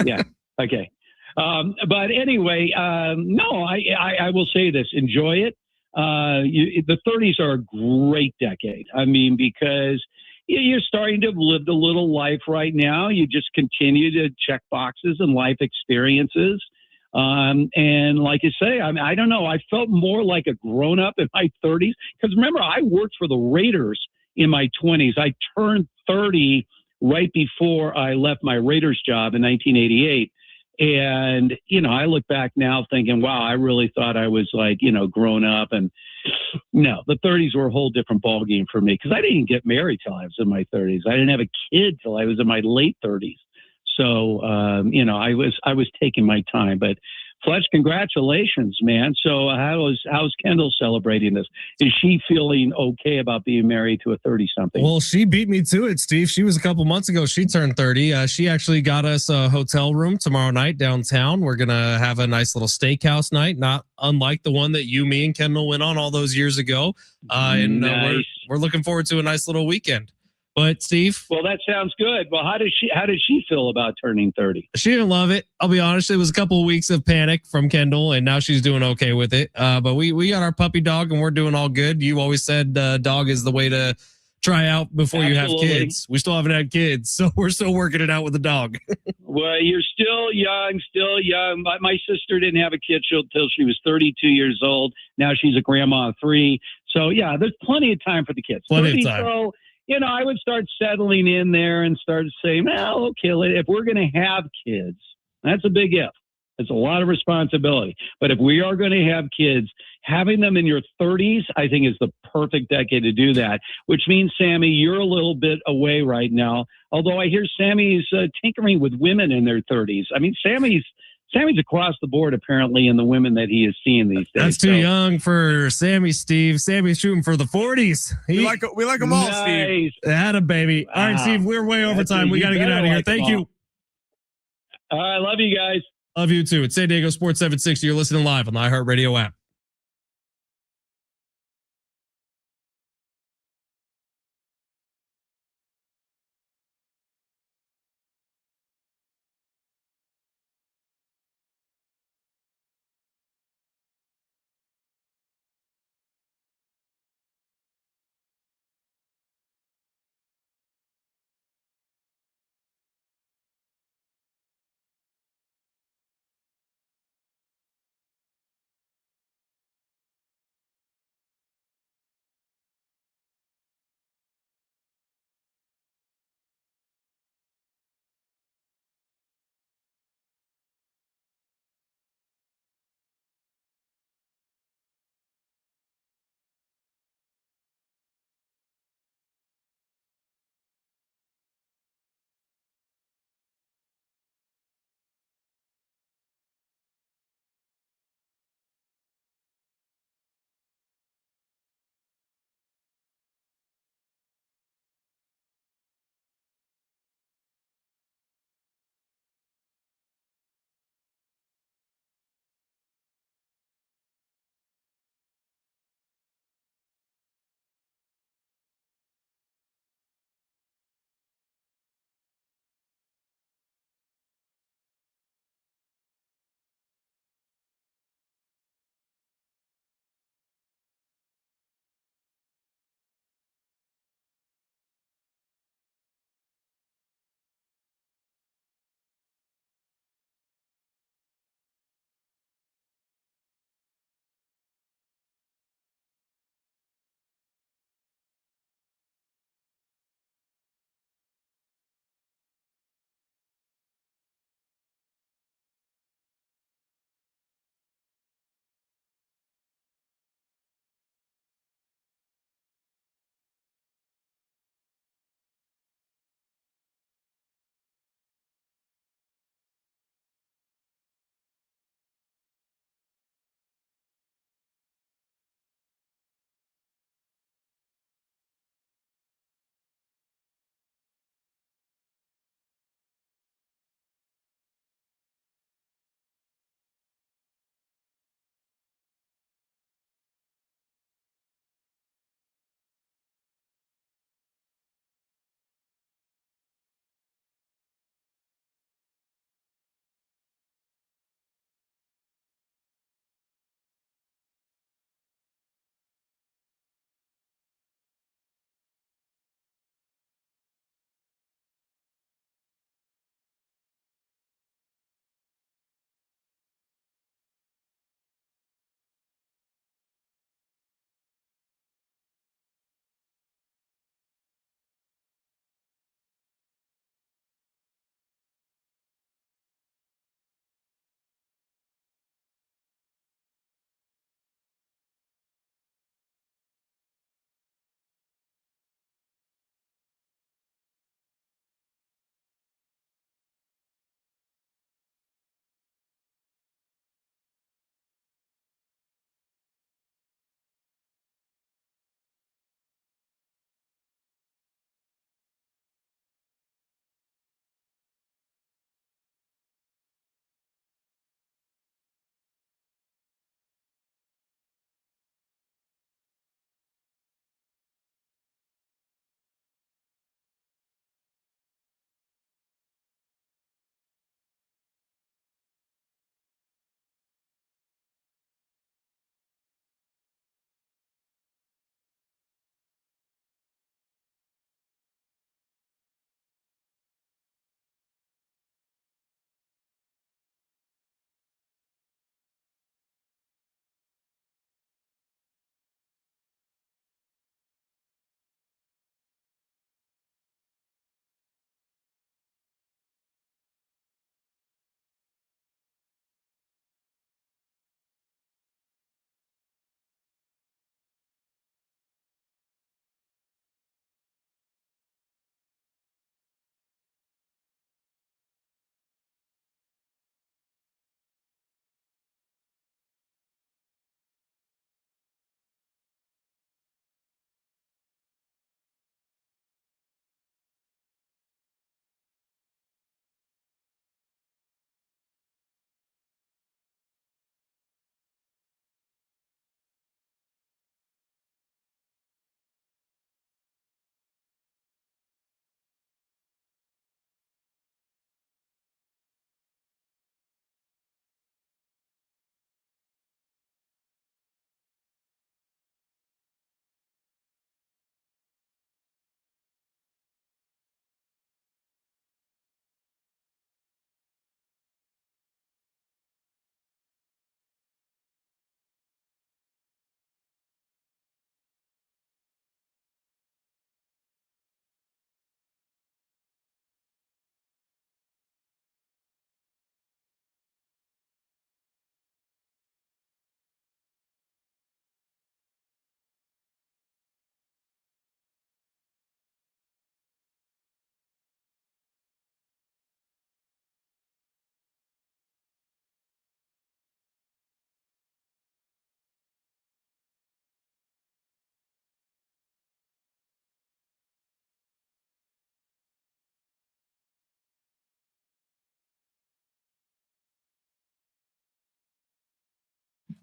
Yeah. Okay. But anyway, no, I will say this. Enjoy it. The 30s are a great decade. I mean, because you're starting to live the little life right now. You just continue to check boxes and life experiences. And like you say, I mean, I don't know. I felt more like a grown up in my 30s because remember, I worked for the Raiders in my 20s. I turned 30 right before I left my Raiders job in 1988. And, I look back now thinking, wow, I really thought I was grown up. And no, the 30s were a whole different ballgame for me because I didn't get married till I was in my 30s. I didn't have a kid till I was in my late 30s. So, I was taking my time. But Fletch, congratulations, man. So how's Kendall celebrating this? Is she feeling okay about being married to a 30-something? Well, she beat me to it, Steve. She was a couple months ago. She turned 30. She actually got us a hotel room tomorrow night downtown. We're going to have a nice little steakhouse night, not unlike the one that you, me, and Kendall went on all those years ago. Nice. We're looking forward to a nice little weekend. But Steve, well, that sounds good. Well, how does she feel about turning 30? She didn't love it. I'll be honest. It was a couple of weeks of panic from Kendall, and now she's doing okay with it. But we got our puppy dog, and we're doing all good. You always said dog is the way to try out before Absolutely. You have kids. We still haven't had kids, so we're still working it out with the dog. Well, you're still young. My sister didn't have a kid till she was 32 years old. Now she's a grandma of 3. So yeah, there's plenty of time for the kids. Plenty of time. So, I would start settling in there and start saying, well, okay, if we're going to have kids, that's a big if. It's a lot of responsibility. But if we are going to have kids, having them in your 30s, I think is the perfect decade to do that, which means, Sammy, you're a little bit away right now. Although I hear Sammy's tinkering with women in their 30s. I mean, Sammy's across the board, apparently, in the women that he is seeing these days. That's too young for Sammy, Steve. Sammy's shooting for the 40s. We like them all, Steve. Atta baby. All right, Steve, we're way over time. We got to get out of here. Thank you. All right, love you guys. Love you too. It's San Diego Sports 760. You're listening live on the iHeartRadio app.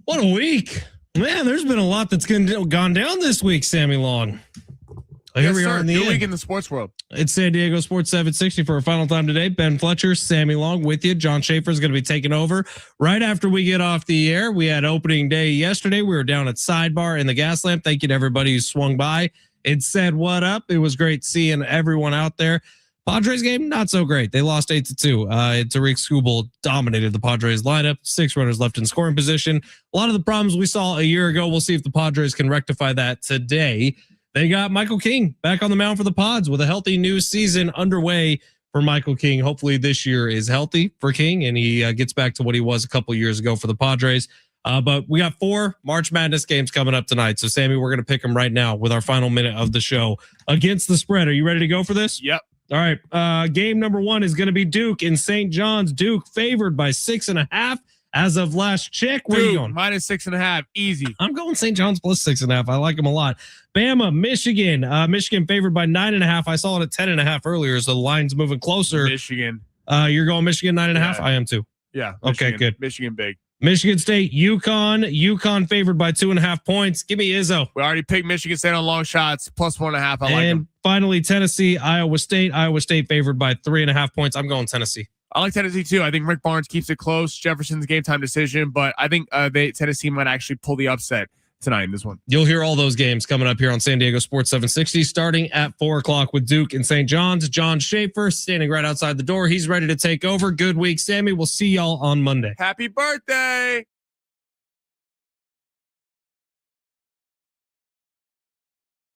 What a week. Man, there's been a lot that's gone down this week, Sammy Long. Here we are in the New week in the sports world. It's San Diego Sports 760 for our final time today. Ben Fletcher, Sammy Long with you. John Schaefer is going to be taking over right after we get off the air. We had opening day yesterday. We were down at Sidebar in the Gas Lamp. Thank you to everybody who swung by and said what up. It was great seeing everyone out there. Padres game, not so great. They lost 8-2. Tariq Skubal dominated the Padres lineup. 6 runners left in scoring position. A lot of the problems we saw a year ago. We'll see if the Padres can rectify that today. They got Michael King back on the mound for the Pods with a healthy new season underway for Michael King. Hopefully this year is healthy for King and he gets back to what he was a couple years ago for the Padres. But we got 4 March Madness games coming up tonight. So, Sammy, we're going to pick them right now with our final minute of the show against the spread. Are you ready to go for this? Yep. All right. Game number 1 is going to be Duke in St. John's. Duke favored by 6.5 as of last check. Where are you going? Minus 6.5. Easy. I'm going St. John's plus 6.5. I like them a lot. Bama, Michigan. Michigan favored by 9.5. I saw it at 10.5 earlier, so the line's moving closer. Michigan. You're going Michigan 9.5? Yeah. I am too. Yeah. Michigan. Okay, good. Michigan big. Michigan State, UConn favored by 2.5 points. Give me Izzo. We already picked Michigan State on long shots, plus 1.5. I like them. And finally, Tennessee, Iowa State. Iowa State favored by 3.5 points. I'm going Tennessee. I like Tennessee too. I think Rick Barnes keeps it close. Jefferson's game time decision, but I think Tennessee might actually pull the upset tonight in this one. You'll hear all those games coming up here on San Diego Sports 760, starting at 4:00 with Duke and St. John's. John Schaefer standing right outside the door. He's ready to take over. Good week, Sammy. We'll see y'all on Monday. Happy birthday.